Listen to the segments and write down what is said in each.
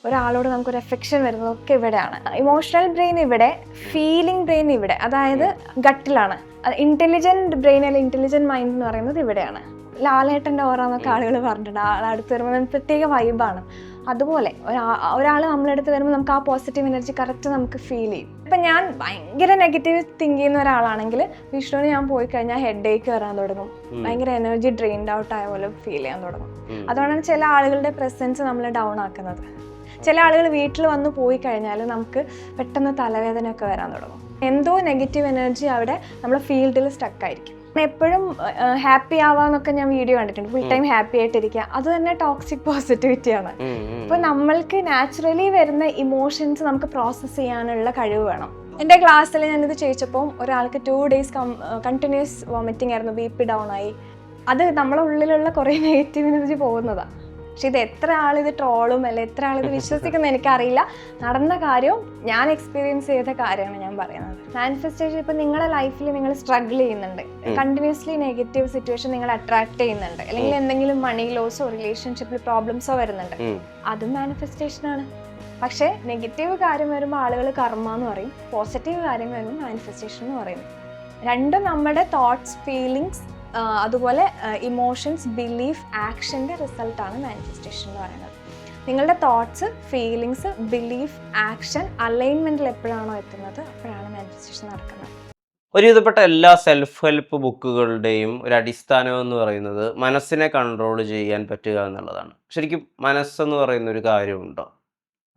ഒരാളോട് നമുക്കൊരു എഫെക്ഷൻ വരുന്നതൊക്കെ ഇവിടെയാണ്. ഇമോഷണൽ ബ്രെയിൻ ഇവിടെ, ഫീലിംഗ് ബ്രെയിൻ ഇവിടെ, അതായത് ഗട്ടിലാണ്. ഇന്റലിജന്റ് ബ്രെയിൻ അല്ല ഇന്റലിജന്റ് മൈൻഡ് എന്ന് പറയുന്നത് ഇവിടെയാണ്. ലാലേട്ടൻ്റെ ഓറ എന്നൊക്കെ ആളുകൾ പറഞ്ഞിട്ടുണ്ട്. ആളടുത്ത് വരുമ്പോൾ പ്രത്യേക വൈബാണ്. അതുപോലെ ഒരാൾ നമ്മളടുത്ത് വരുമ്പോൾ നമുക്ക് ആ പോസിറ്റീവ് എനർജി കറക്റ്റ് നമുക്ക് ഫീൽ ചെയ്യും. ഇപ്പം ഞാൻ ഭയങ്കര നെഗറ്റീവ് തിങ്ക് ചെയ്യുന്ന ഒരാളാണെങ്കിൽ വിഷ്ണുവിന് ഞാൻ പോയി കഴിഞ്ഞാൽ ഹെഡ് ഏക്ക് വരാൻ തുടങ്ങും, ഭയങ്കര എനർജി ഡ്രെയിൻഡ് ഔട്ട് ആയ പോലെ ഫീൽ ചെയ്യാൻ തുടങ്ങും. അതുകൊണ്ടാണ് ചില ആളുകളുടെ പ്രസൻസ് നമ്മൾ ഡൗൺ ആക്കുന്നത്. ചില ആളുകൾ വീട്ടിൽ വന്ന് പോയി കഴിഞ്ഞാൽ നമുക്ക് പെട്ടെന്ന് തലവേദനയൊക്കെ വരാൻ തുടങ്ങും. എന്തോ നെഗറ്റീവ് എനർജി അവിടെ നമ്മുടെ ഫീൽഡിൽ സ്റ്റക്കായിരിക്കും. എപ്പോഴും ഹാപ്പി ആവാന്നൊക്കെ ഞാൻ വീഡിയോ കണ്ടിട്ടുണ്ട്. ഫുൾ ടൈം ഹാപ്പി ആയിട്ടിരിക്കുക, അത് തന്നെ ടോക്സിക് പോസിറ്റിവിറ്റിയാണ്. അപ്പോൾ നമ്മൾക്ക് നാച്ചുറലി വരുന്ന ഇമോഷൻസ് നമുക്ക് പ്രോസസ്സ് ചെയ്യാനുള്ള കഴിവ് വേണം. എൻ്റെ ക്ലാസ്സിൽ ഞാനിത് ചോദിച്ചപ്പോൾ ഒരാൾക്ക് 2 days കണ്ടിന്യൂസ് വോമിറ്റിംഗ് ആയിരുന്നു, BP ഡൗൺ ആയി. അത് നമ്മളെ ഉള്ളിലുള്ള കുറേ നെഗറ്റീവ് എനർജി പോകുന്നതാണ്. പക്ഷെ ഇത് എത്ര ആളിത് ട്രോളും അല്ലെ എത്ര ആളിത് വിശ്വസിക്കുന്ന എനിക്കറിയില്ല. നടന്ന കാര്യവും ഞാൻ എക്സ്പീരിയൻസ് ചെയ്ത കാര്യമാണ് ഞാൻ പറയുന്നത്. മാനിഫെസ്റ്റേഷൻ ഇപ്പം നിങ്ങളുടെ ലൈഫിൽ നിങ്ങൾ സ്ട്രഗിൾ ചെയ്യുന്നുണ്ട്, കണ്ടിന്യൂസ്ലി നെഗറ്റീവ് സിറ്റുവേഷൻ നിങ്ങൾ അട്രാക്ട് ചെയ്യുന്നുണ്ട്, അല്ലെങ്കിൽ എന്തെങ്കിലും മണി ലോസോ റിലേഷൻഷിപ്പിൽ പ്രോബ്ലംസോ വരുന്നുണ്ട്, അതും മാനിഫെസ്റ്റേഷനാണ്. പക്ഷേ നെഗറ്റീവ് കാര്യം വരുമ്പോൾ ആളുകൾ കർമ്മ എന്ന് പറയും, പോസിറ്റീവ് കാര്യം വരുമ്പോൾ മാനിഫെസ്റ്റേഷൻ എന്ന് പറയും. രണ്ടും നമ്മുടെ തോട്ട്സ്, ഫീലിങ്സ്, അതുപോലെ ഇമോഷൻസ്, ബിലീഫ്, ആക്ഷൻ്റെ റിസൾട്ടാണ് മാനിഫെസ്റ്റേഷൻ എന്ന് പറയുന്നത്. നിങ്ങളുടെ തോട്ട്സ്, ഫീലിങ്സ്, ബിലീഫ്, ആക്ഷൻ അലൈൻമെൻറ്റിൽ എപ്പോഴാണോ എത്തുന്നത് അപ്പോഴാണ് മാനിഫെസ്റ്റേഷൻ നടക്കുന്നത്. ഒരുവിധപ്പെട്ട എല്ലാ സെൽഫ് ഹെൽപ്പ് ബുക്കുകളുടെയും ഒരു അടിസ്ഥാനം എന്ന് പറയുന്നത് മനസ്സിനെ കൺട്രോൾ ചെയ്യാൻ പറ്റുക എന്നുള്ളതാണ്. ശരിക്കും മനസ്സെന്ന് പറയുന്ന ഒരു കാര്യമുണ്ടോ?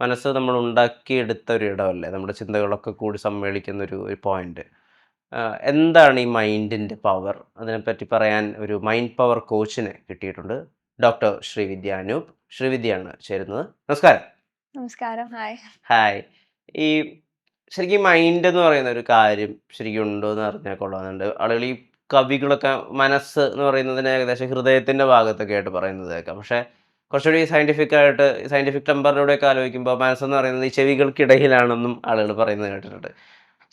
മനസ്സ് നമ്മൾ ഉണ്ടാക്കിയെടുത്ത ഒരു ഇടമല്ലേ, നമ്മുടെ ചിന്തകളൊക്കെ കൂടി സമ്മേളിക്കുന്ന ഒരു പോയിന്റ്. എന്താണ് ഈ മൈൻഡിൻ്റെ പവർ? അതിനെപ്പറ്റി പറയാൻ ഒരു മൈൻഡ് പവർ കോച്ചിനെ കിട്ടിയിട്ടുണ്ട്, ഡോക്ടർ ശ്രീവിദ്യ അനൂപ്. ശ്രീവിദ്യയാണ് ചേരുന്നത്. നമസ്കാരം. നമസ്കാരം. ഹായ്. ഈ ശരിക്കും മൈൻഡ് എന്ന് പറയുന്ന ഒരു കാര്യം ശരിക്കും ഉണ്ടോ എന്ന് അറിഞ്ഞാൽ കൊള്ളാമെന്നുണ്ട്. ആളുകൾ ഈ കവികളൊക്കെ മനസ്സ് എന്ന് പറയുന്നതിന് ഏകദേശം ഹൃദയത്തിൻ്റെ ഭാഗത്തൊക്കെ ആയിട്ട് പറയുന്നത് കേൾക്കാം. പക്ഷേ കുറച്ചുകൂടി സയൻറ്റിഫിക് ടെമ്പറിലൂടെയൊക്കെ ആലോചിക്കുമ്പോൾ മനസ്സെന്ന് പറയുന്നത് ഈ ചെവികൾക്കിടയിലാണെന്നും ആളുകൾ പറയുന്നത് കേട്ടിട്ടുണ്ട്.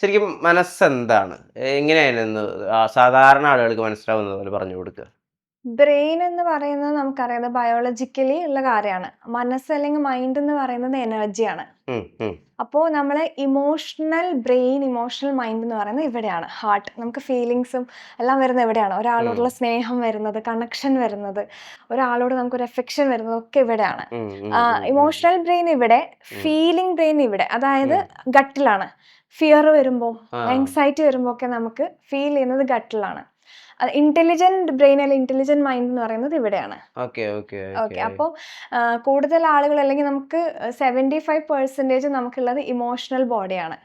ശരിക്കും മനസ്സെന്താണ്, എങ്ങനെയായിരുന്നു സാധാരണ ആളുകൾക്ക് മനസ്സിലാവുന്നത് പോലെ പറഞ്ഞു കൊടുക്കുക? ബ്രെയിൻ എന്ന് പറയുന്നത് നമുക്കറിയാം ബയോളജിക്കലി ഉള്ള കാര്യമാണ്. മനസ്സ് അല്ലെങ്കിൽ മൈൻഡ് എന്ന് പറയുന്നത് എനർജിയാണ്. അപ്പോൾ നമ്മളെ ഇമോഷണൽ ബ്രെയിൻ, ഇമോഷണൽ മൈൻഡ് എന്ന് പറയുന്നത് ഇവിടെയാണ്. ഹാർട്ട്, നമുക്ക് ഫീലിങ്സും എല്ലാം വരുന്നത് ഇവിടെയാണ്. ഒരാളോടുള്ള സ്നേഹം വരുന്നത്, കണക്ഷൻ വരുന്നത്, ഒരാളോട് നമുക്കൊരു എഫെക്ഷൻ വരുന്നതൊക്കെ ഇവിടെയാണ്. ഇമോഷണൽ ബ്രെയിൻ ഇവിടെ, ഫീലിംഗ് ബ്രെയിൻ ഇവിടെ, അതായത് ഗട്ടിലാണ്. ഫിയർ വരുമ്പോൾ, ആങ്സൈറ്റി വരുമ്പോൾ ഒക്കെ നമുക്ക് ഫീൽ ചെയ്യുന്നത് ഗട്ടിലാണ്. ഇന്റലിജന്റ് ബ്രെയിൻ അല്ല ഇന്റലിജന്റ് മൈൻഡ് എന്ന് പറയുന്നത് ഇവിടെയാണ്. ഓക്കെ. അപ്പോൾ കൂടുതൽ ആളുകൾ, അല്ലെങ്കിൽ നമുക്ക് 75% നമുക്കുള്ളത് ഇമോഷണൽ ബോഡിയാണ്.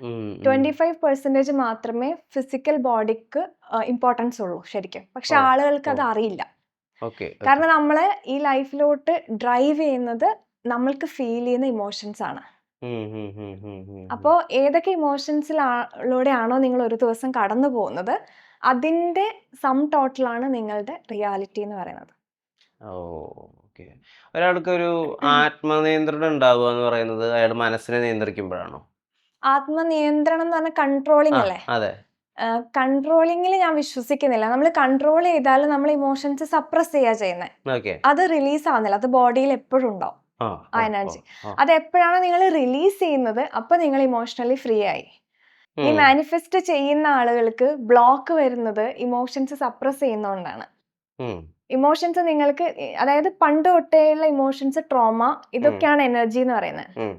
25% മാത്രമേ ഫിസിക്കൽ ബോഡിക്ക് ഇമ്പോർട്ടൻസ് ഉള്ളൂ ശരിക്കും. പക്ഷെ ആളുകൾക്ക് അത് അറിയില്ല. കാരണം നമ്മളെ ഈ ലൈഫിലോട്ട് ഡ്രൈവ് ചെയ്യുന്നത് നമ്മൾക്ക് ഫീൽ ചെയ്യുന്ന ഇമോഷൻസ് ആണ്. അപ്പോൾ ഏതൊക്കെ ഇമോഷൻസിലൂടെയാണോ നിങ്ങൾ ഒരു ദിവസം കടന്നു പോകുന്നത് അതിന്റെ സം ടോട്ടലാണ് നിങ്ങളുടെ റിയാലിറ്റി എന്ന് പറയുന്നത്. ഒരാൾക്ക് ഒരു ആത്മനിയന്ത്രണം ഉണ്ടാവുക എന്ന് പറയുന്നത് അയാൾ മനസ്സിനെ നിയന്ത്രിക്കുമ്പോഴാണോ? ആത്മനിയന്ത്രണം എന്ന് പറഞ്ഞാൽ കൺട്രോളിംഗ് അല്ലേ? അതെ. കൺട്രോളിംഗിൽ ഞാൻ വിശ്വസിക്കുന്നില്ല. നമ്മൾ കൺട്രോൾ ചെയ്താൽ നമ്മൾ ഇമോഷൻസ് സപ്രസ് ചെയ്യാ ചെയ്യുന്നത്, അത് റിലീസ് ആവുന്നില്ല. അത് ബോഡിയിൽ എപ്പോഴും ഉണ്ടാവും ആ എനർജി. അത് എപ്പോഴാണ് നിങ്ങൾ റിലീസ് ചെയ്യുന്നത് അപ്പൊ നിങ്ങൾ ഇമോഷണലി ഫ്രീ ആയി. ഈ മാനിഫെസ്റ്റ് ചെയ്യുന്ന ആളുകൾക്ക് ബ്ലോക്ക് വരുന്നത് ഇമോഷൻസ് സപ്രസ് ചെയ്യുന്നതുകൊണ്ടാണ്. ഇമോഷൻസ് നിങ്ങൾക്ക്, അതായത് പണ്ട് തൊട്ടേയുള്ള ഇമോഷൻസ്, ട്രോമ, ഇതൊക്കെയാണ് എനർജി എന്ന് പറയുന്നത്.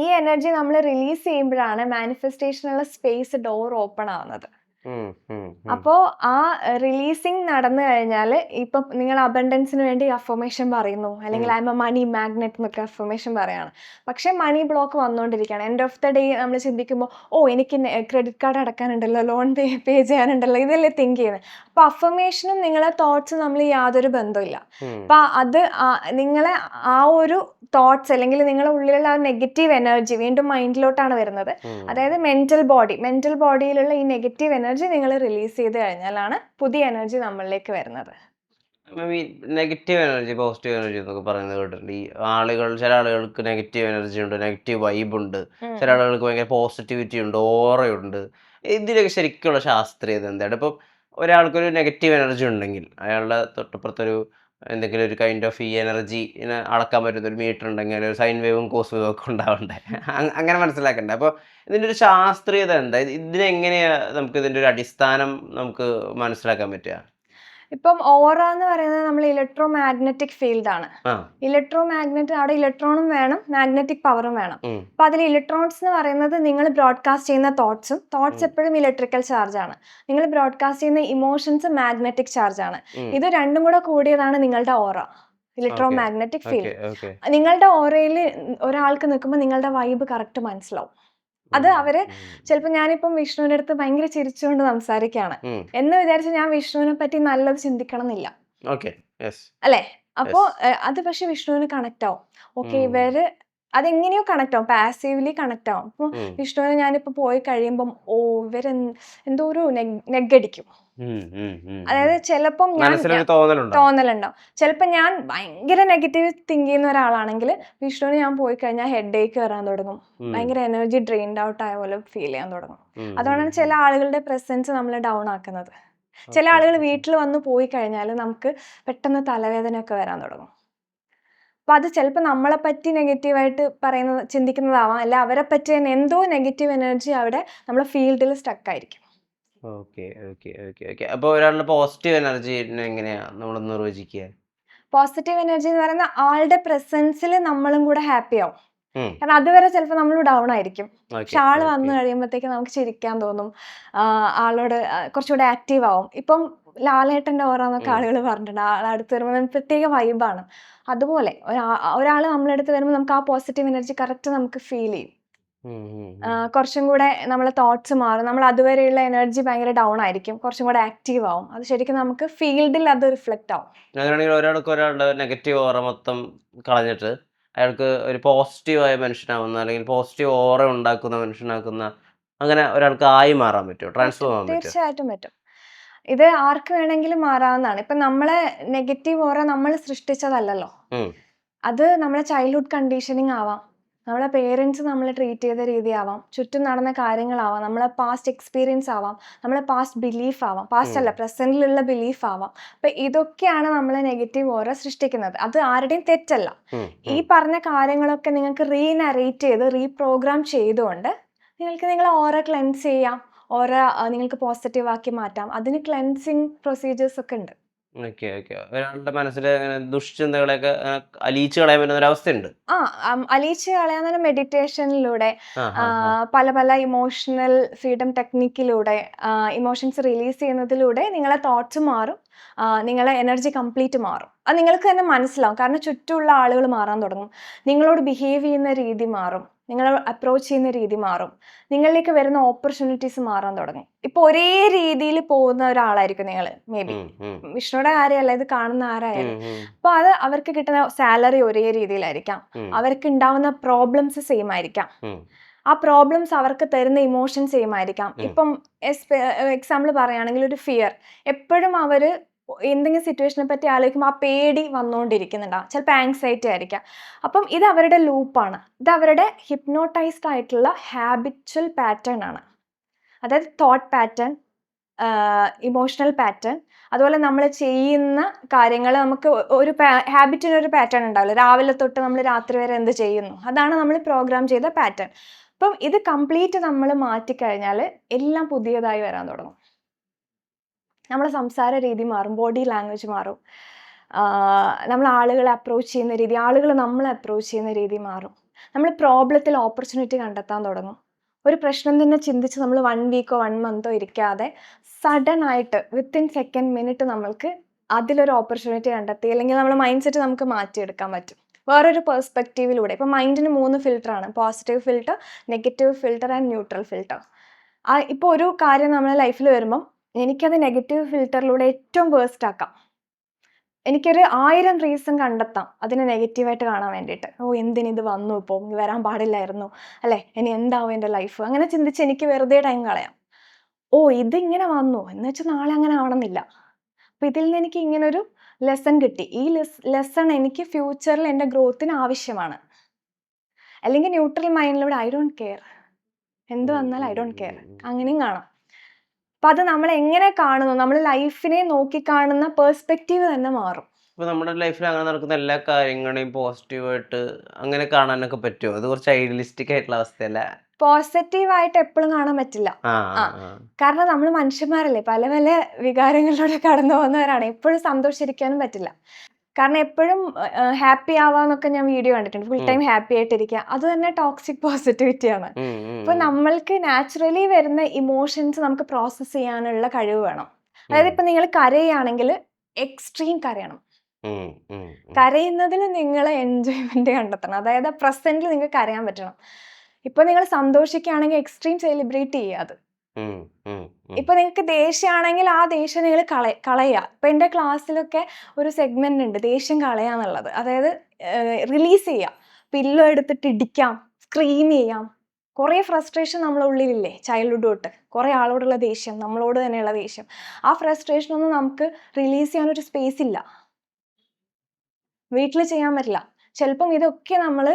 ഈ എനർജി നമ്മൾ റിലീസ് ചെയ്യുമ്പോഴാണ് മാനിഫെസ്റ്റേഷനുള്ള സ്പേസ്, ഡോർ ഓപ്പൺ ആവുന്നത്. അപ്പോ ആ റിലീസിങ് നടന്നു കഴിഞ്ഞാൽ ഇപ്പം നിങ്ങൾ അബണ്ടൻസിന് വേണ്ടി അഫർമേഷൻ പറയുന്നു, അല്ലെങ്കിൽ I am a money magnet എന്നൊക്കെ അഫർമേഷൻ പറയാണ്. പക്ഷെ മണി ബ്ലോക്ക് വന്നുകൊണ്ടിരിക്കുകയാണ്. എൻഡ് ഓഫ് ദ ഡേ നമ്മൾ ചിന്തിക്കുമ്പോൾ എനിക്ക് ക്രെഡിറ്റ് കാർഡ് അടക്കാനുണ്ടല്ലോ, ലോൺ പേ ചെയ്യാനുണ്ടല്ലോ, ഇതല്ലേ തിങ്ക് ചെയ്യുന്നത്. അപ്പൊ അഫർമേഷനും നിങ്ങളെ തോട്ട്സും തമ്മിൽ യാതൊരു ബന്ധമില്ല. അപ്പൊ അത് നിങ്ങളെ ആ ഒരു തോട്ട്സ് അല്ലെങ്കിൽ നിങ്ങളുടെ ഉള്ളിലുള്ള ആ നെഗറ്റീവ് എനർജി വീണ്ടും മൈൻഡിലോട്ടാണ് വരുന്നത്. അതായത് മെന്റൽ ബോഡിയിലുള്ള ഈ നെഗറ്റീവ് എനർജി നിങ്ങൾ റിലീസ് ചെയ്ത് കഴിഞ്ഞാലാണ് പുതിയ എനർജി നമ്മളിലേക്ക് വരുന്നത്. നെഗറ്റീവ് എനർജി, പോസിറ്റീവ് എനർജി എന്നൊക്കെ പറയുന്നത് കേട്ടിട്ടുണ്ട്. ഈ ചില ആളുകൾക്ക് നെഗറ്റീവ് എനർജി ഉണ്ട്, നെഗറ്റീവ് വൈബ് ഉണ്ട്, ചില ആളുകൾക്ക് ഭയങ്കര പോസിറ്റിവിറ്റി ഉണ്ട്, ഓറയുണ്ട്. ഇതിലൊക്കെ ശരിക്കുള്ള ശാസ്ത്രീയത എന്താണ്? ഇപ്പം ഒരാൾക്കൊരു നെഗറ്റീവ് എനർജി ഉണ്ടെങ്കിൽ അയാളുടെ തൊട്ടപ്പുറത്തൊരു എന്തെങ്കിലും ഒരു കൈൻഡ് ഓഫ് ഈ എനർജി അളക്കാൻ പറ്റുന്ന ഒരു മീറ്റർ ഉണ്ടെങ്കിൽ ഒരു സൈൻ വേവും കോസ് വേവും ഒക്കെ ഉണ്ടാവണ്ടേ? അങ്ങനെ മനസ്സിലാക്കണ്ടേ? അപ്പോൾ ഇതിൻ്റെ ഒരു ശാസ്ത്രീയത എന്താ? ഇതിനെങ്ങനെയാ നമുക്ക് ഇതിൻ്റെ ഒരു അടിസ്ഥാനം നമുക്ക് മനസ്സിലാക്കാൻ പറ്റുക? ഇപ്പം ഓറ എന്ന് പറയുന്നത് നമ്മൾ ഇലക്ട്രോ മാഗ്നറ്റിക് ഫീൽഡ് ആണ്. ആ. ഇലക്ട്രോ മാഗ്നറ്റ് അവിടെ ഇലക്ട്രോണും വേണം, മാഗ്നറ്റിക് പവറും വേണം. അപ്പൊ അതിൽ ഇലക്ട്രോൺസ് എന്ന് പറയുന്നത് നിങ്ങൾ ബ്രോഡ്കാസ്റ്റ് ചെയ്യുന്ന തോട്ട്സ് എപ്പോഴും ഇലക്ട്രിക്കൽ ചാർജ് ആണ്. നിങ്ങൾ ബ്രോഡ്കാസ്റ്റ് ചെയ്യുന്ന ഇമോഷൻസ് മാഗ്നറ്റിക് ചാർജ് ആണ്. ഇത് രണ്ടും കൂടെ കൂടിയതാണ് നിങ്ങളുടെ ഓറ, ഇലക്ട്രോ മാഗ്നറ്റിക് ഫീൽഡ്. നിങ്ങളുടെ ഓറയിൽ ഒരാൾക്ക് നിൽക്കുമ്പോൾ നിങ്ങളുടെ വൈബ് കറക്റ്റ് മനസ്സിലാവും. അത് അവര് ചിലപ്പോ ഞാനിപ്പം വിഷ്ണുവിന്റെ അടുത്ത് ഭയങ്കര ചിരിച്ചുകൊണ്ട് സംസാരിക്കുകയാണ് എന്ന് വിചാരിച്ച് ഞാൻ വിഷ്ണുവിനെ പറ്റി നല്ലത് ചിന്തിക്കണം എന്നില്ല, അല്ലെ? അപ്പോ അത് പക്ഷെ വിഷ്ണുവിന് കണക്ട് ആവും. ഓക്കെ, ഇവര് അതെങ്ങനെയോ കണക്ട് ആവും, പാസീവ്ലി കണക്ട് ആവും. അപ്പൊ വിഷ്ണുവിന് ഞാനിപ്പോ പോയി കഴിയുമ്പം ഇവര് എന്തോ ഒരു നെഗടിക്കും. അതായത് ചിലപ്പം ഞാൻ തോന്നലുണ്ടാവും. ചിലപ്പോ ഞാൻ ഭയങ്കര നെഗറ്റീവ് തിങ്ക് ചെയ്യുന്ന ഒരാളാണെങ്കിൽ വിഷ്ണുവിന് ഞാൻ പോയി കഴിഞ്ഞാൽ ഹെഡ് ഏക്ക് വരാൻ തുടങ്ങും, ഭയങ്കര എനർജി ഡ്രെയിൻഡ് ഔട്ട് ആയ പോലെ ഫീൽ ചെയ്യാൻ തുടങ്ങും. അതുകൊണ്ടാണ് ചില ആളുകളുടെ പ്രസൻസ് നമ്മൾ ഡൗൺ ആക്കുന്നത്. ചില ആളുകൾ വീട്ടിൽ വന്ന് പോയി കഴിഞ്ഞാൽ നമുക്ക് പെട്ടെന്ന് തലവേദന ഒക്കെ വരാൻ തുടങ്ങും. അപ്പൊ അത് ചിലപ്പോൾ നമ്മളെ പറ്റി നെഗറ്റീവായിട്ട് ചിന്തിക്കുന്നതാവാം, അല്ല അവരെ പറ്റി തന്നെ എന്തോ നെഗറ്റീവ് എനർജി അവിടെ നമ്മളെ ഫീൽഡിൽ സ്റ്റക്ക് ആയിരിക്കും. അപ്പോൾ ഒരാളുടെ പോസിറ്റീവ് എനർജി എങ്ങനെയാ നമ്മൾ നിർവചിക്കുക? പോസിറ്റീവ് എനർജി എന്ന് പറയുന്ന ആളുടെ പ്രസൻസിൽ നമ്മളും കൂടെ ഹാപ്പി ആവും. കാരണം അതുവരെ ചിലപ്പോൾ നമ്മൾ ഡൗൺ ആയിരിക്കും. പക്ഷെ ആള് വന്നു കഴിയുമ്പോഴത്തേക്ക് നമുക്ക് ചിരിക്കാൻ തോന്നും, ആളോട് കുറച്ചുകൂടെ ആക്റ്റീവ് ആവും. ഇപ്പം ലാലേട്ടന്റെ ഓരോന്നൊക്കെ ആളുകൾ പറഞ്ഞിട്ടുണ്ട്, ആളടുത്ത് വരുമ്പോൾ പ്രത്യേക വൈബാണ്. അതുപോലെ ഒരാൾ നമ്മളടുത്ത് വരുമ്പോൾ നമുക്ക് ആ പോസിറ്റീവ് എനർജി കറക്റ്റ് നമുക്ക് ഫീൽ ചെയ്യും. കുറച്ചും കൂടെ നമ്മളെ തോട്ട്സ് മാറും. നമ്മൾ അതുവരെയുള്ള എനർജി ഭയങ്കര ഡൗൺ ആയിരിക്കും, കുറച്ചും കൂടെ ആക്റ്റീവ് ആവും. അത് ശരിക്കും നമുക്ക് ഫീൽഡിൽ അത് റിഫ്ലക്റ്റ് ആവും. അങ്ങനെയാണെങ്കിൽ ഒരാളുടെ നെഗറ്റീവ് ഓറ മൊത്തം കളഞ്ഞിട്ട് അയാൾക്ക് ഒരു പോസിറ്റീവായ മനുഷ്യനാവുന്ന, അല്ലെങ്കിൽ പോസിറ്റീവ് ഓറ ഉണ്ടാക്കുന്ന മനുഷ്യനാക്കുന്ന, അങ്ങനെ ഒരാൾക്ക് ആയി മാറാൻ പറ്റുമോ? ട്രാൻസ്ഫോം ആവാൻ പറ്റുമോ? തീർച്ചയായിട്ടും പറ്റും. ഇത് ആർക്ക് വേണമെങ്കിലും മാറാവുന്നതാണ്. ഇപ്പൊ നമ്മളെ നെഗറ്റീവ് ഓറ നമ്മൾ സൃഷ്ടിച്ചതല്ലല്ലോ. അത് നമ്മളെ ചൈൽഡ്ഹുഡ് കണ്ടീഷനിങ് ആവാം, നമ്മളെ പേരൻസ് നമ്മളെ ട്രീറ്റ് ചെയ്ത രീതി ആവാം, ചുറ്റും നടന്ന കാര്യങ്ങളാവാം, നമ്മളെ പാസ്റ്റ് എക്സ്പീരിയൻസ് ആവാം, നമ്മളെ പാസ്റ്റ് ബിലീഫ് ആവാം, പാസ്റ്റ് അല്ല പ്രസന്റിലുള്ള ബിലീഫ് ആവാം. അപ്പൊ ഇതൊക്കെയാണ് നമ്മളെ നെഗറ്റീവ് ഓറ സൃഷ്ടിക്കുന്നത്. അത് ആരുടെയും തെറ്റല്ല. ഈ പറഞ്ഞ കാര്യങ്ങളൊക്കെ നിങ്ങൾക്ക് റീനറേറ്റ് ചെയ്ത് റീപ്രോഗ്രാം ചെയ്തുകൊണ്ട് നിങ്ങൾക്ക് നിങ്ങളെ ഓറ ക്ലെൻസ് ചെയ്യാം, ഓറ നിങ്ങൾക്ക് പോസിറ്റീവ് ആക്കി മാറ്റാം. അതിന് ക്ലെൻസിങ് പ്രൊസീജിയേഴ്സ് ഒക്കെ ഉണ്ട്. ഒരാളുടെ മനസ്സിലെ ദുഷ്ചിന്തകളെയൊക്കെ അലിയിച്ച് കളയാൻ പറ്റുന്ന ഒരു അവസ്ഥയുണ്ട്. അലിയിച്ച് കളയാൻ മെഡിറ്റേഷനിലൂടെ, പല പല ഇമോഷണൽ ഫ്രീഡം ടെക്നിക്കിലൂടെ, ഇമോഷൻസ് റിലീസ് ചെയ്യുന്നതിലൂടെ നിങ്ങളെ തോട്ട്സ് മാറും, നിങ്ങളെ എനർജി കംപ്ലീറ്റ് മാറും. അത് നിങ്ങൾക്ക് തന്നെ മനസ്സിലാവും. കാരണം ചുറ്റുമുള്ള ആളുകൾ മാറാൻ തുടങ്ങും, നിങ്ങളോട് ബിഹേവ് ചെയ്യുന്ന രീതി മാറും, നിങ്ങൾ അപ്രോച്ച് ചെയ്യുന്ന രീതി മാറും, നിങ്ങളിലേക്ക് വരുന്ന ഓപ്പർച്യൂണിറ്റീസ് മാറാൻ തുടങ്ങും. ഇപ്പൊ ഒരേ രീതിയിൽ പോകുന്ന ഒരാളായിരിക്കും നിങ്ങൾ, മേ ബി വിഷ്ണുയുടെ കാര്യമല്ല, ഇത് കാണുന്ന ആരായാലും. അപ്പൊ അത് അവർക്ക് കിട്ടുന്ന സാലറി ഒരേ രീതിയിലായിരിക്കാം, അവർക്ക് ഉണ്ടാവുന്ന പ്രോബ്ലംസ് സെയിം ആയിരിക്കാം, ആ പ്രോബ്ലംസ് അവർക്ക് തരുന്ന ഇമോഷൻ സെയിം ആയിരിക്കാം. ഇപ്പം എക്സാമ്പിൾ പറയുകയാണെങ്കിൽ ഒരു ഫിയർ, എപ്പോഴും അവര് എന്തെങ്കിലും സിറ്റുവേഷനെ പറ്റി ആലോചിക്കുമ്പോൾ ആ പേടി വന്നുകൊണ്ടിരിക്കുന്നുണ്ടാവും, ചിലപ്പോൾ ആങ്സൈറ്റി ആയിരിക്കാം. അപ്പം ഇത് അവരുടെ ലൂപ്പാണ്, ഇത് അവരുടെ ഹിപ്നോട്ടൈസ്ഡ് ആയിട്ടുള്ള ഹാബിച്വൽ പാറ്റേൺ ആണ്. അതായത് തോട്ട് പാറ്റേൺ, ഇമോഷണൽ പാറ്റേൺ, അതുപോലെ നമ്മൾ ചെയ്യുന്ന കാര്യങ്ങൾ, നമുക്ക് ഒരു ഹാബിറ്റിനൊരു പാറ്റേൺ ഉണ്ടാവില്ല, രാവിലെ തൊട്ട് നമ്മൾ രാത്രി വരെ എന്ത് ചെയ്യുന്നു, അതാണ് നമ്മൾ പ്രോഗ്രാം ചെയ്ത പാറ്റേൺ. അപ്പം ഇത് കംപ്ലീറ്റ് നമ്മൾ മാറ്റിക്കഴിഞ്ഞാൽ എല്ലാം പുതിയതായി വരാൻ തുടങ്ങും. നമ്മളെ സംസാര രീതി മാറും, ബോഡി ലാംഗ്വേജ് മാറും, നമ്മൾ ആളുകളെ അപ്രോച്ച് ചെയ്യുന്ന രീതി, ആളുകൾ നമ്മളെ അപ്രോച്ച് ചെയ്യുന്ന രീതി മാറും. നമ്മൾ പ്രോബ്ലത്തിൽ ഓപ്പർച്യൂണിറ്റി കണ്ടെത്താൻ തുടങ്ങും. ഒരു പ്രശ്നം തന്നെ ചിന്തിച്ച് നമ്മൾ 1 വീക്കോ 1 മന്തോ ഇരിക്കാതെ സഡൻ ആയിട്ട് വിത്തിൻ സെക്കൻഡ് മിനിറ്റ് നമ്മൾക്ക് അതിലൊരു ഓപ്പർച്യൂണിറ്റി കണ്ടെത്തി, അല്ലെങ്കിൽ നമ്മുടെ മൈൻഡ് സെറ്റ് നമുക്ക് മാറ്റിയെടുക്കാൻ പറ്റും വേറൊരു പെർസ്പെക്റ്റീവിലൂടെ. ഇപ്പം മൈൻഡിന് 3 ഫിൽറ്ററാണ്, positive filter, negative filter and neutral filter. ഇപ്പോൾ ഒരു കാര്യം നമ്മളെ ലൈഫിൽ വരുമ്പം എനിക്കത് നെഗറ്റീവ് ഫിൽറ്ററിലൂടെ ഏറ്റവും വേസ്റ്റ് ആക്കാം, എനിക്കൊരു 1000 റീസൺ കണ്ടെത്താം അതിനെ നെഗറ്റീവായിട്ട് കാണാൻ വേണ്ടിയിട്ട്. എന്തിനിത് വന്നു, ഇപ്പോൾ വരാൻ പാടില്ലായിരുന്നു, അല്ലേ, ഇനി എന്താവും എൻ്റെ ലൈഫ്, അങ്ങനെ ചിന്തിച്ച് എനിക്ക് വെറുതെ ടൈം കളയാം. ഇതിങ്ങനെ വന്നു എന്ന് വെച്ചാൽ നാളെ അങ്ങനെ ആവണമെന്നില്ല. അപ്പം ഇതിൽ നിന്ന് എനിക്ക് ഇങ്ങനൊരു ലെസൺ കിട്ടി, ഈ ലെസൺ എനിക്ക് ഫ്യൂച്ചറിൽ എൻ്റെ ഗ്രോത്തിന് ആവശ്യമാണ്. അല്ലെങ്കിൽ ന്യൂട്രൽ മൈൻഡിലൂടെ ഐ ഡോണ്ട് കെയർ, എന്ത് വന്നാൽ ഐ ഡോണ്ട് കെയർ, അങ്ങനെയും കാണാം. അപ്പം അത് നമ്മൾ എങ്ങനെ കാണുന്നു, നമ്മൾ ലൈഫിനെ നോക്കിക്കാണുന്ന പേഴ്സ്പെക്റ്റീവ് തന്നെ മാറും. ഇപ്പൊ നമ്മുടെ ലൈഫിൽ അങ്ങനെ നടക്കുന്ന എല്ലാ കാര്യങ്ങളെയും പോസിറ്റീവായിട്ട് അങ്ങനെ കാണാനൊക്കെ പറ്റുമോ? അത് കുറച്ച് ഐഡിയലിസ്റ്റിക് ആയിട്ടുള്ള അവസ്ഥയല്ല. പോസിറ്റീവായിട്ട് എപ്പോഴും കാണാൻ പറ്റില്ല. ആ ആ ആ കാരണം നമ്മൾ മനുഷ്യന്മാരല്ലേ, പല പല വികാരങ്ങളിലൂടെ കടന്നു പോകുന്നവരാണ്. എപ്പോഴും സന്തോഷിച്ചിരിക്കാനും പറ്റില്ല. കാരണം എപ്പോഴും ഹാപ്പി ആവാന്നൊക്കെ ഞാൻ വീഡിയോ കണ്ടിട്ടുണ്ട്. ഫുൾ ടൈം ഹാപ്പി ആയിട്ടിരിക്കുക, അത് തന്നെ ടോക്സിക് പോസിറ്റിവിറ്റിയാണ്. ഇപ്പൊ നമ്മൾക്ക് നാച്ചുറലി വരുന്ന ഇമോഷൻസ് നമുക്ക് പ്രോസസ്സ് ചെയ്യാനുള്ള കഴിവ് വേണം. അതായത് ഇപ്പൊ നിങ്ങൾ കരയുകയാണെങ്കിൽ എക്സ്ട്രീം കരയണം. കരയുന്നതിന് നിങ്ങൾ എൻജോയ്മെന്റ് കണ്ടെത്തണം. അതായത് പ്രസന്റിൽ നിങ്ങൾക്ക് കരയാൻ പറ്റണം. ഇപ്പൊ നിങ്ങൾ സന്തോഷിക്കുകയാണെങ്കിൽ എക്സ്ട്രീം സെലിബ്രേറ്റ് ചെയ്യുക അത്. ഇപ്പൊ നിങ്ങൾക്ക് ദേഷ്യമാണെങ്കിൽ ആ ദേഷ്യം നിങ്ങൾ കളയുക. ഇപ്പൊ എൻ്റെ ക്ലാസ്സിലൊക്കെ ഒരു സെഗ്മെന്റ് ഉണ്ട്, ദേഷ്യം കളയാന്നുള്ളത്. അതായത് റിലീസ് ചെയ്യുക. പില്ലോ എടുത്തിട്ട് ഇടിക്കാം, സ്ക്രീം ചെയ്യാം. കുറേ ഫ്രസ്ട്രേഷൻ നമ്മളെ ഉള്ളിലില്ലേ, ചൈൽഡ്ഹുഡ് തൊട്ട് കുറേ ആളോടുള്ള ദേഷ്യം, നമ്മളോട് തന്നെയുള്ള ദേഷ്യം. ആ ഫ്രസ്ട്രേഷൻ ഒന്നും നമുക്ക് റിലീസ് ചെയ്യാനൊരു സ്പേസ് ഇല്ല, വീട്ടിൽ ചെയ്യാൻ പറ്റില്ല. ചിലപ്പം ഇതൊക്കെ നമ്മൾ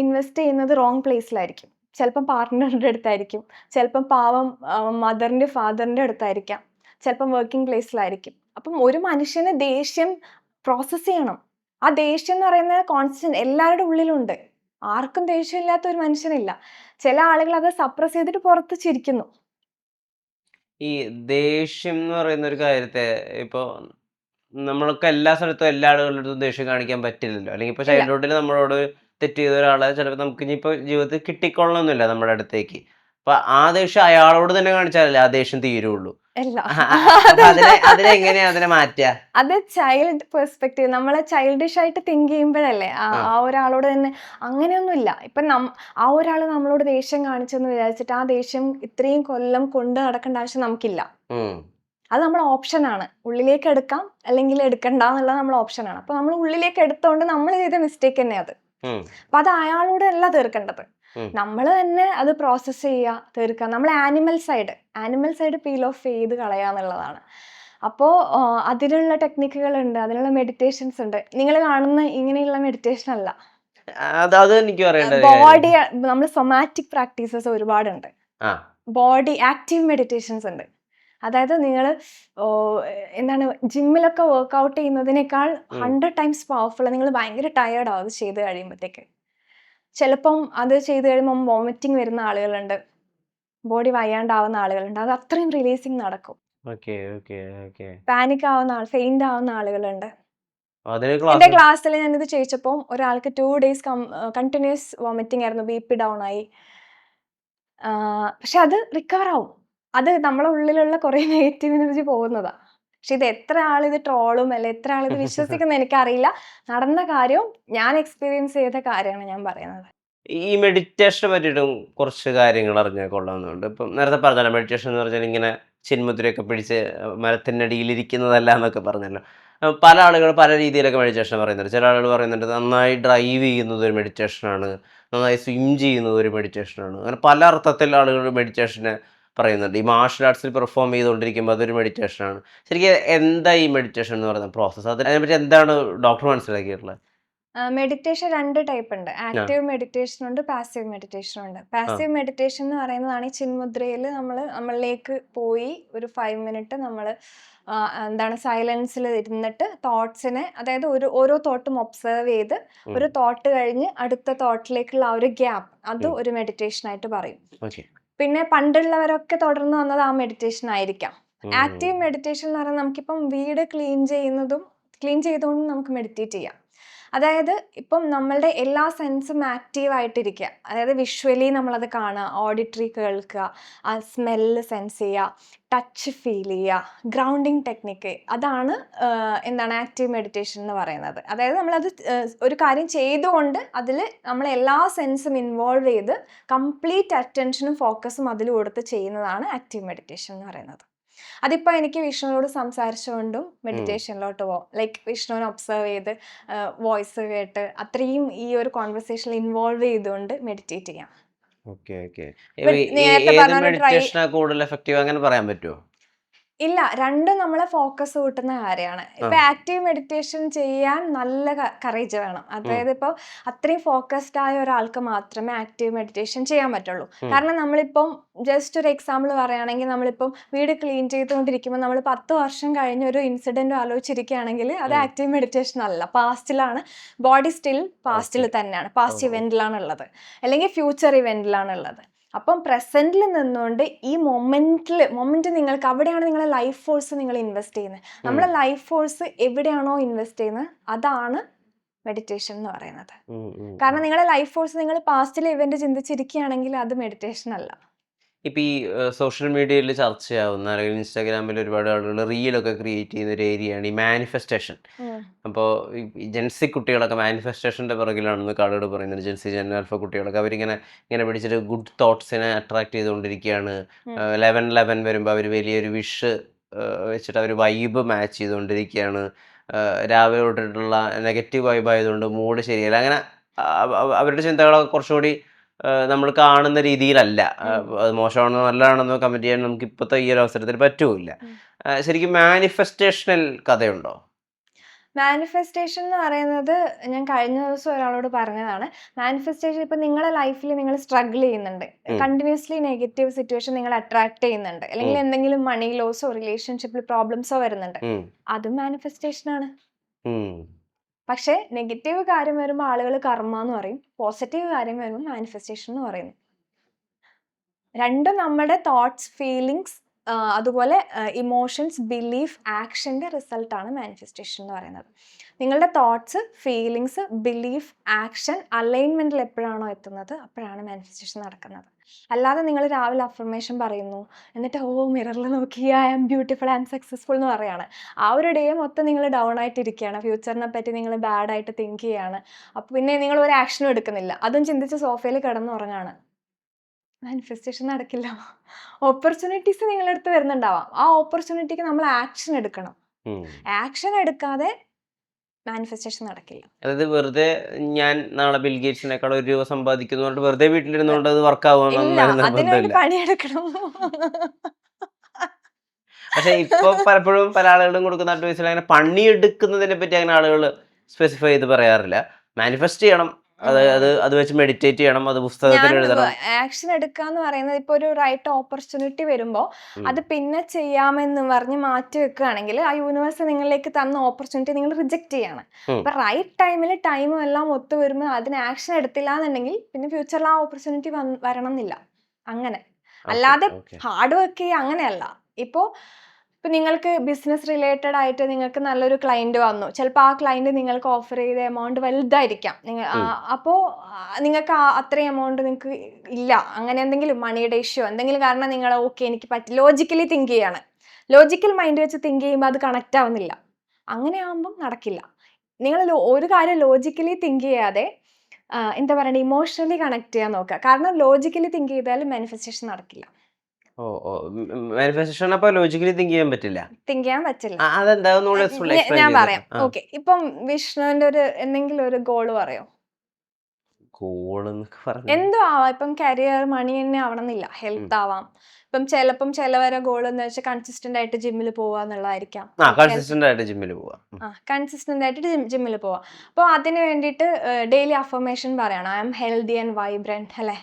ഇൻവെസ്റ്റ് ചെയ്യുന്നത് റോങ് പ്ലേസിലായിരിക്കും. ചിലപ്പം പാർട്ട്ണറിൻ്റെ അടുത്തായിരിക്കും, ചിലപ്പം പാവം മദറിൻ്റെ ഫാദറിൻ്റെ അടുത്തായിരിക്കാം, ചിലപ്പം വർക്കിംഗ് പ്ലേസിലായിരിക്കും. അപ്പം ഒരു മനുഷ്യന് ദേഷ്യം പ്രോസസ്സ് ചെയ്യണം. ആ ദേഷ്യം എന്ന് പറയുന്നത് കോൺസ്റ്റന്റ് എല്ലാവരുടെ ഉള്ളിലുണ്ട്. ആർക്കും ദേഷ്യമില്ലാത്ത ഒരു മനുഷ്യനില്ല. ചില ആളുകൾ അത് സപ്രസ് ചെയ്തിട്ട് പുറത്ത് ചിരിക്കുന്നു. ഈ ദേഷ്യം എന്ന് പറയുന്ന ഒരു കാര്യത്തെ ഇപ്പൊ നമ്മൾക്ക് എല്ലാ സ്ഥലത്തും എല്ലാ ആളുകളുടെ അടുത്തും ദേഷ്യം കാണിക്കാൻ പറ്റില്ലല്ലോ. അല്ലെങ്കിൽ ഇപ്പൊ ഇല്ല, ചൈൽഡ്ഹുഡിൽ നമ്മളോട് തെറ്റ് ചെയ്ത ഒരാളെ ചിലപ്പോൾ നമുക്ക് ഇനിയിപ്പോ ജീവിതത്തിൽ കിട്ടിക്കൊള്ളണമെന്നില്ല നമ്മുടെ അടുത്തേക്ക്. അപ്പൊ ആ ദേഷ്യം അയാളോട് തന്നെ കാണിച്ചാലല്ലേ ആ ദേഷ്യം തീരുള്ളൂ. ഇല്ല. അപ്പൊ അതിനെങ്ങനെയാ അതിനെ മാറ്റുക? അത് ചൈൽഡ് പെർസ്പെക്റ്റീവ്, നമ്മളെ ചൈൽഡിഷ് ആയിട്ട് തിങ്ക് ചെയ്യുമ്പോഴല്ലേ ആ ഒരാളോട് തന്നെ. അങ്ങനെയൊന്നുമില്ല. ഇപ്പം ആ ഒരാൾ നമ്മളോട് ദേഷ്യം കാണിച്ചെന്ന് വിചാരിച്ചിട്ട് ആ ദേഷ്യം ഇത്രയും കൊല്ലം കൊണ്ട് നടക്കേണ്ട ആവശ്യം നമുക്കില്ല. അത് നമ്മളെ ഓപ്ഷനാണ്. ഉള്ളിലേക്ക് എടുക്കാം അല്ലെങ്കിൽ എടുക്കണ്ട എന്നുള്ളത് നമ്മളെ ഓപ്ഷനാണ്. അപ്പൊ നമ്മൾ ഉള്ളിലേക്ക് എടുത്തോണ്ട് നമ്മൾ ചെയ്ത മിസ്റ്റേക്ക് തന്നെ അത്. അപ്പൊ അത് അയാളോട് അല്ല തീർക്കേണ്ടത്, നമ്മൾ തന്നെ അത് പ്രോസസ്സ് ചെയ്യുക, തീർക്കുക. നമ്മൾ ആനിമൽ സൈഡ് പീൽ ഓഫ് ചെയ്ത് കളയാന്നുള്ളതാണ്. അപ്പോൾ അതിനുള്ള ടെക്നിക്കുകൾ ഉണ്ട്, അതിനുള്ള മെഡിറ്റേഷൻസ് ഉണ്ട്. നിങ്ങൾ കാണുന്ന ഇങ്ങനെയുള്ള മെഡിറ്റേഷൻ അല്ല, എനിക്ക് ബോഡി നമ്മൾ സൊമാറ്റിക് പ്രാക്ടീസസ് ഒരുപാടുണ്ട്. ബോഡി ആക്റ്റീവ് മെഡിറ്റേഷൻസ് ഉണ്ട്. അതായത് നിങ്ങൾ എന്താണ് ജിമ്മിലൊക്കെ വർക്ക്ഔട്ട് ചെയ്യുന്നതിനേക്കാൾ 100 times പവർഫുൾ. നിങ്ങൾ ഭയങ്കര ടയേർഡ് ആവും അത് ചെയ്ത് കഴിയുമ്പോഴത്തേക്ക്. ചിലപ്പം അത് ചെയ്ത് കഴിയുമ്പോൾ വോമിറ്റിംഗ് വരുന്ന ആളുകളുണ്ട്, ബോഡി വയ്യാണ്ടാവുന്ന ആളുകളുണ്ട്. അത് അത്രയും റിലീസിങ് നടക്കും. പാനിക് ആവുന്ന ഫെയിന്റ് ആവുന്ന ആളുകളുണ്ട്. എന്റെ ക്ലാസ്സിൽ ഞാനിത് ചോദിച്ചപ്പോൾ ഒരാൾക്ക് 2 days കണ്ടിന്യൂസ് വോമിറ്റിംഗ് ആയിരുന്നു, BP ഡൗൺ ആയി. പക്ഷെ അത് റിക്കവർ ആവും. അത് നമ്മളെ ഉള്ളിലുള്ള കുറെ നെഗറ്റീവ് എനർജി പോകുന്നതാ. പക്ഷെ ഇത് എത്ര ആളിത് ട്രോളും അല്ലെ എത്ര ആളിത് വിശ്വസിക്കുന്ന എനിക്കറിയില്ല. നടന്ന കാര്യം, ഞാൻ എക്സ്പീരിയൻസ് ചെയ്ത കാര്യമാണ് ഞാൻ പറയുന്നത്. ഈ മെഡിറ്റേഷനെ പറ്റിയിട്ടും കുറച്ച് കാര്യങ്ങൾ അറിഞ്ഞാൽ കൊള്ളാമെന്നുണ്ട്. ഇപ്പം നേരത്തെ പറഞ്ഞല്ലോ, മെഡിറ്റേഷൻ എന്ന് പറഞ്ഞാൽ ഇങ്ങനെ ചിന്മുദ്രയൊക്കെ പിടിച്ച് മരത്തിനടിയിലിരിക്കുന്നതല്ല എന്നൊക്കെ പറഞ്ഞല്ലോ. പല ആളുകൾ പല രീതിയിലൊക്കെ മെഡിറ്റേഷൻ പറയുന്നുണ്ട്. ചില ആളുകൾ പറയുന്നുണ്ട് നന്നായി ഡ്രൈവ് ചെയ്യുന്നത് ഒരു മെഡിറ്റേഷനാണ്, നന്നായി സ്വിം ചെയ്യുന്നത് ഒരു മെഡിറ്റേഷനാണ്. അങ്ങനെ പല അർത്ഥത്തിൽ ആളുകൾ മെഡിറ്റേഷനെ പറയുന്നുണ്ട്. ഈ മാർഷൽ ആർട്സിൽ പെർഫോം ചെയ്തുകൊണ്ടിരിക്കുമ്പോൾ അതൊരു മെഡിറ്റേഷനാണ്. ശരിക്കും എന്താ ഈ മെഡിറ്റേഷൻ എന്ന് പറയുന്ന പ്രോസസ്സ്? അതിനെപ്പറ്റി എന്താണ് ഡോക്ടർ മനസ്സിലാക്കിയിട്ടുള്ളത്? മെഡിറ്റേഷൻ 2 ടൈപ്പ് ഉണ്ട്. ആക്റ്റീവ് മെഡിറ്റേഷൻ ഉണ്ട്, പാസീവ് മെഡിറ്റേഷൻ ഉണ്ട്. പാസീവ് മെഡിറ്റേഷൻ എന്ന് പറയുന്നതാണ് ഈ ചിന്മുദ്രയിൽ നമ്മളിലേക്ക് പോയി ഒരു 5 minute നമ്മൾ എന്താണ് സൈലൻസിൽ ഇരുന്നിട്ട് തോട്ട്സിനെ, അതായത് ഓരോ തോട്ടും ഒബ്സർവ് ചെയ്ത് ഒരു തോട്ട് കഴിഞ്ഞ് അടുത്ത തോട്ടിലേക്കുള്ള ആ ഒരു ഗ്യാപ്പ്, അത് ഒരു മെഡിറ്റേഷൻ ആയിട്ട് പറയും. പിന്നെ പണ്ടുള്ളവരൊക്കെ തുടർന്ന് വന്നത് ആ മെഡിറ്റേഷൻ ആയിരിക്കാം. ആക്റ്റീവ് മെഡിറ്റേഷൻ എന്ന് പറയുന്നത് നമുക്കിപ്പം വീട് ക്ലീൻ ചെയ്തുകൊണ്ട് നമുക്ക് മെഡിറ്റേറ്റ് ചെയ്യാം. അതായത് ഇപ്പം നമ്മളുടെ എല്ലാ സെൻസും ആക്റ്റീവ് ആയിട്ടിരിക്കുക. അതായത് വിഷ്വലി നമ്മളത് കാണുക, ഓഡിറ്ററി കേൾക്കുക, ആ സ്മെല്ല് സെൻസ് ചെയ്യുക, ടച്ച് ഫീൽ ചെയ്യുക, ഗ്രൗണ്ടിങ് ടെക്നിക്ക്. അതാണ് എന്താണ് ആക്റ്റീവ് മെഡിറ്റേഷൻ എന്ന് പറയുന്നത്. അതായത് നമ്മളത് ഒരു കാര്യം ചെയ്തുകൊണ്ട് അതിൽ നമ്മൾ എല്ലാ സെൻസും ഇൻവോൾവ് ചെയ്ത് കംപ്ലീറ്റ് അറ്റൻഷനും ഫോക്കസും അതിൽ കൊടുത്ത് ചെയ്യുന്നതാണ് ആക്റ്റീവ് മെഡിറ്റേഷൻ എന്ന് പറയുന്നത്. അതിപ്പോൾ എനിക്ക് വിഷ്ണുവിനോട് സംസാരിച്ചുകൊണ്ടും മെഡിറ്റേഷനിലോട്ട് പോകാം. ലൈക്ക് വിഷ്ണുവിനെ ഒബ്സർവ് ചെയ്ത് വോയിസ് കേട്ട് അത്രയും ഈ ഒരു കോൺവെർസേഷനിൽ ഇൻവോൾവ് ചെയ്തുകൊണ്ട് മെഡിറ്റേറ്റ് ചെയ്യാം. കൂടുതൽ എഫക്റ്റീവ് അങ്ങനെ പറയാൻ പറ്റുമോ? ഇല്ല, രണ്ടും നമ്മളെ ഫോക്കസ് കൂട്ടുന്ന കാര്യമാണ്. ഇപ്പൊ ആക്റ്റീവ് മെഡിറ്റേഷൻ ചെയ്യാൻ നല്ല കറേജ് വേണം. അതായത് ഇപ്പോൾ അത്രയും ഫോക്കസ്ഡ് ആയ ഒരാൾക്ക് മാത്രമേ ആക്റ്റീവ് മെഡിറ്റേഷൻ ചെയ്യാൻ പറ്റുള്ളൂ. കാരണം നമ്മളിപ്പം ജസ്റ്റ് ഒരു എക്സാമ്പിൾ പറയുകയാണെങ്കിൽ, നമ്മളിപ്പം വീട് ക്ലീൻ ചെയ്തുകൊണ്ടിരിക്കുമ്പോൾ നമ്മൾ 10 വർഷം കഴിഞ്ഞ ഒരു ഇൻസിഡന്റ് ആലോചിച്ചിരിക്കുകയാണെങ്കിൽ അത് ആക്റ്റീവ് മെഡിറ്റേഷൻ അല്ല, പാസ്റ്റിലാണ്. ബോഡി സ്റ്റിൽ പാസ്റ്റിൽ തന്നെയാണ്, പാസ്റ്റ് ഇവന്റിലാണ് ഉള്ളത്, അല്ലെങ്കിൽ ഫ്യൂച്ചർ ഇവന്റിലാണ് ഉള്ളത്. അപ്പം പ്രസന്റിൽ നിന്നുകൊണ്ട് ഈ മൊമെന്റ് നിങ്ങൾക്ക് അവിടെയാണ് നിങ്ങളെ ലൈഫ് ഫോഴ്സ് നിങ്ങൾ ഇൻവെസ്റ്റ് ചെയ്യുന്നത്. നമ്മളെ ലൈഫ് ഫോഴ്സ് എവിടെയാണോ ഇൻവെസ്റ്റ് ചെയ്യുന്നത് അതാണ് മെഡിറ്റേഷൻ എന്ന് പറയുന്നത്. കാരണം നിങ്ങളെ ലൈഫ് ഫോഴ്സ് നിങ്ങൾ പാസ്റ്റിലെ ഇവന്റ് ചിന്തിച്ചിരിക്കുകയാണെങ്കിൽ അത് മെഡിറ്റേഷൻ അല്ല. ഇപ്പം ഈ സോഷ്യൽ മീഡിയയിൽ ചർച്ചയാവുന്ന, അല്ലെങ്കിൽ ഇൻസ്റ്റാഗ്രാമിൽ ഒരുപാട് ആളുകൾ റീലൊക്കെ ക്രിയേറ്റ് ചെയ്യുന്ന ഒരു ഏരിയയാണ് ഈ മാനിഫെസ്റ്റേഷൻ. അപ്പോൾ ഈ ജെൻസി കുട്ടികളൊക്കെ മാനിഫെസ്റ്റേഷൻ്റെ പിറകിലാണെന്ന് ആളുകൾ പറയുന്നത്. ജെൻസി, ജെൻ ആൽഫ കുട്ടികളൊക്കെ അവരിങ്ങനെ പിടിച്ചിട്ട് ഗുഡ് തോട്ട്സിനെ അട്രാക്ട് ചെയ്തുകൊണ്ടിരിക്കുകയാണ്. 11/11 വരുമ്പോൾ അവർ വലിയൊരു വിഷ് വെച്ചിട്ട് അവർ വൈബ് മാച്ച് ചെയ്തുകൊണ്ടിരിക്കുകയാണ്. രാവിലെ തൊട്ടിട്ടുള്ള നെഗറ്റീവ് വൈബ് ആയതുകൊണ്ട് മൂഡ് ശരിയല്ല. അങ്ങനെ അവരുടെ ചിന്തകളൊക്കെ കുറച്ചും കൂടി നമ്മൾ കാണുന്ന രീതിയിലല്ല. അത് മോശമാണെന്നോ നല്ലതാണെന്നോ കമൻറ്റ് ചെയ്യാൻ നമുക്ക് ഇപ്പോഴത്തെ ഈ ഒരു അവസരത്തിൽ പറ്റുമില്ല. ശരിക്കും മാനിഫെസ്റ്റേഷനിൽ കഥയുണ്ടോ? മാനിഫെസ്റ്റേഷൻ എന്ന് പറയുന്നത് ഞാൻ കഴിഞ്ഞ ദിവസം ഒരാളോട് പറഞ്ഞതാണ്. മാനിഫെസ്റ്റേഷൻ ഇപ്പം നിങ്ങളുടെ ലൈഫിൽ നിങ്ങൾ സ്ട്രഗിൾ ചെയ്യുന്നുണ്ട്, കണ്ടിന്യൂസ്ലി നെഗറ്റീവ് സിറ്റുവേഷൻ നിങ്ങൾ അട്രാക്ട് ചെയ്യുന്നുണ്ട്, അല്ലെങ്കിൽ എന്തെങ്കിലും മണി ലോസോ റിലേഷൻഷിപ്പിൽ പ്രോബ്ലംസോ വരുന്നുണ്ട്, അതും മാനിഫെസ്റ്റേഷൻ ആണ്. പക്ഷെ നെഗറ്റീവ് കാര്യം വരുമ്പോൾ ആളുകൾ കർമ്മ എന്ന് പറയും, പോസിറ്റീവ് കാര്യം വരുമ്പോൾ മാനിഫെസ്റ്റേഷൻ എന്ന് പറയുന്നു. രണ്ടും നമ്മുടെ തോട്ട്സ്, ഫീലിങ്സ്, അതുപോലെ ഇമോഷൻസ്, ബിലീഫ്, ആക്ഷൻ്റെ റിസൾട്ടാണ് മാനിഫെസ്റ്റേഷൻ എന്ന് പറയുന്നത്. നിങ്ങളുടെ തോട്ട്സ്, ഫീലിങ്സ്, ബിലീഫ്, ആക്ഷൻ അലൈൻമെൻറ്റിൽ എപ്പോഴാണോ എത്തുന്നത് അപ്പോഴാണ് മാനിഫെസ്റ്റേഷൻ നടക്കുന്നത്. അല്ലാതെ നിങ്ങൾ രാവിലെ അഫർമേഷൻ പറയുന്നു, എന്നിട്ട് മിററിൽ നോക്കി I am beautiful and successful എന്ന് പറയാണ്. ആ ഒരു ഡേ മൊത്തം നിങ്ങൾ ഡൗൺ ആയിട്ടിരിക്കുകയാണ്, ഫ്യൂച്ചറിനെ പറ്റി നിങ്ങൾ ബാഡായിട്ട് തിങ്ക് ചെയ്യാണ്. അപ്പോൾ പിന്നെ നിങ്ങൾ ഒരു ആക്ഷനും എടുക്കുന്നില്ല, അതും ചിന്തിച്ച് സോഫയിൽ കിടന്നുറങ്ങാണ്. മാനിഫെസ്റ്റേഷൻ നടക്കില്ല. ഓപ്പർച്യൂണിറ്റീസ് നിങ്ങളുടെ അടുത്ത് വരുന്നുണ്ടാവാം, ആ ഓപ്പർച്യൂണിറ്റിക്ക് നമ്മൾ ആക്ഷൻ എടുക്കണം. ആക്ഷൻ എടുക്കാതെ മാനിഫെസ്റ്റേഷൻ നടക്കില്ല. അതായത് വെറുതെ ഞാൻ നാളെ ബിൽ ഗേറ്റ്സിനേക്കാൾ 1 രൂപ സമ്പാദിക്കുന്നതുകൊണ്ട് വെറുതെ വീട്ടിലിരുന്നുകൊണ്ട് അത് വർക്ക് അതിനുവേണ്ടി പണിയെടുക്കണം. പക്ഷെ ഇപ്പൊ പലപ്പോഴും പല ആളുകളും കൊടുക്കുന്ന അഡ്വൈസിൽ അങ്ങനെ പണിയെടുക്കുന്നതിനെ പറ്റി അങ്ങനെ ആളുകൾ സ്പെസിഫൈ ചെയ്ത് പറയാറില്ല. മാനിഫെസ്റ്റ് ചെയ്യണം, അത് വെച്ച് മെഡിറ്റേറ്റ് ചെയ്യണം, അത് പുസ്തകത്തിൽ എഴുതണം. ആക്ഷൻ എടുക്കാന്ന് പറയുന്നത് ഇപ്പൊ ഒരു റൈറ്റ് ഓപ്പർച്യൂണിറ്റി വരുമ്പോ അത് പിന്നെ ചെയ്യാമെന്ന് പറഞ്ഞ് മാറ്റി വെക്കുകയാണെങ്കിൽ ആ യൂണിവേഴ്സ് നിങ്ങളിലേക്ക് തന്ന ഓപ്പർച്യൂണിറ്റി നിങ്ങൾ റിജക്ട് ചെയ്യാണ്. അപ്പൊ റൈറ്റ് ടൈമിൽ ടൈമും എല്ലാം ഒത്തു വരുമ്പോൾ അതിന് ആക്ഷൻ എടുത്തില്ല എന്നുണ്ടെങ്കിൽ പിന്നെ ഫ്യൂച്ചറിൽ ആ ഓപ്പർച്യൂണിറ്റി വരണം എന്നില്ല. അങ്ങനെ അല്ലാതെ ഹാർഡ് വർക്ക് ചെയ്യുക അങ്ങനെയല്ല. ഇപ്പോ നിങ്ങൾക്ക് ബിസിനസ് റിലേറ്റഡ് ആയിട്ട് നിങ്ങൾക്ക് നല്ലൊരു ക്ലയന്റ് വന്നു, ചിലപ്പോൾ ആ ക്ലയന്റ് നിങ്ങൾക്ക് ഓഫർ ചെയ്ത എമൗണ്ട് വലുതായിരിക്കാം, അപ്പോൾ നിങ്ങൾക്ക് അത്രയും എമൗണ്ട് നിങ്ങൾക്ക് ഇല്ല, അങ്ങനെ എന്തെങ്കിലും മണിയുടെ ഇഷ്യൂ എന്തെങ്കിലും കാരണം നിങ്ങൾ എനിക്ക് പറ്റി ലോജിക്കലി തിങ്ക് ചെയ്യാണ്, ലോജിക്കൽ മൈൻഡ് വെച്ച് തിങ്ക് ചെയ്യുമ്പോൾ അത് കണക്റ്റ് ആവുന്നില്ല. അങ്ങനെ ആകുമ്പം നടക്കില്ല. നിങ്ങൾ ഒരു കാര്യം ലോജിക്കലി തിങ്ക് ചെയ്യാതെ എന്താ പറയുക, ഇമോഷണലി കണക്ട് ചെയ്യാൻ നോക്കുക. കാരണം ലോജിക്കലി തിങ്ക് ചെയ്താൽ മാനിഫെസ്റ്റേഷൻ നടക്കില്ല. മാനിഫെസ്റ്റേഷൻ അപ്പോൾ ലോജിക്കലി തിങ്ക് ചെയ്യാൻ പറ്റില്ല. ഞാൻ പറയാം. ഓക്കെ, ഇപ്പം വിഷ്ണുവിന്റെ ഒരു എന്തെങ്കിലും ഒരു ഗോള് പറയോ? എന്തോ ആവാം. ഇപ്പം കരിയർ, മണി തന്നെ ആവണമെന്നില്ല, ഹെൽത്ത് ആവാം. ഇപ്പം ചിലവരെ ഗോൾ എന്ന് വെച്ചാൽ കൺസിസ്റ്റന്റ് ആയിട്ട് ജിമ്മിൽ പോവുക എന്നുള്ളതായിരിക്കാം. കൺസിസ്റ്റന്റ് ആയിട്ട് ജിമ്മിൽ പോവാ. അപ്പോൾ അതിന് വേണ്ടിയിട്ട് ഡെയിലി അഫർമേഷൻ പറയണം. I am healthy and vibrant, അല്ലെ,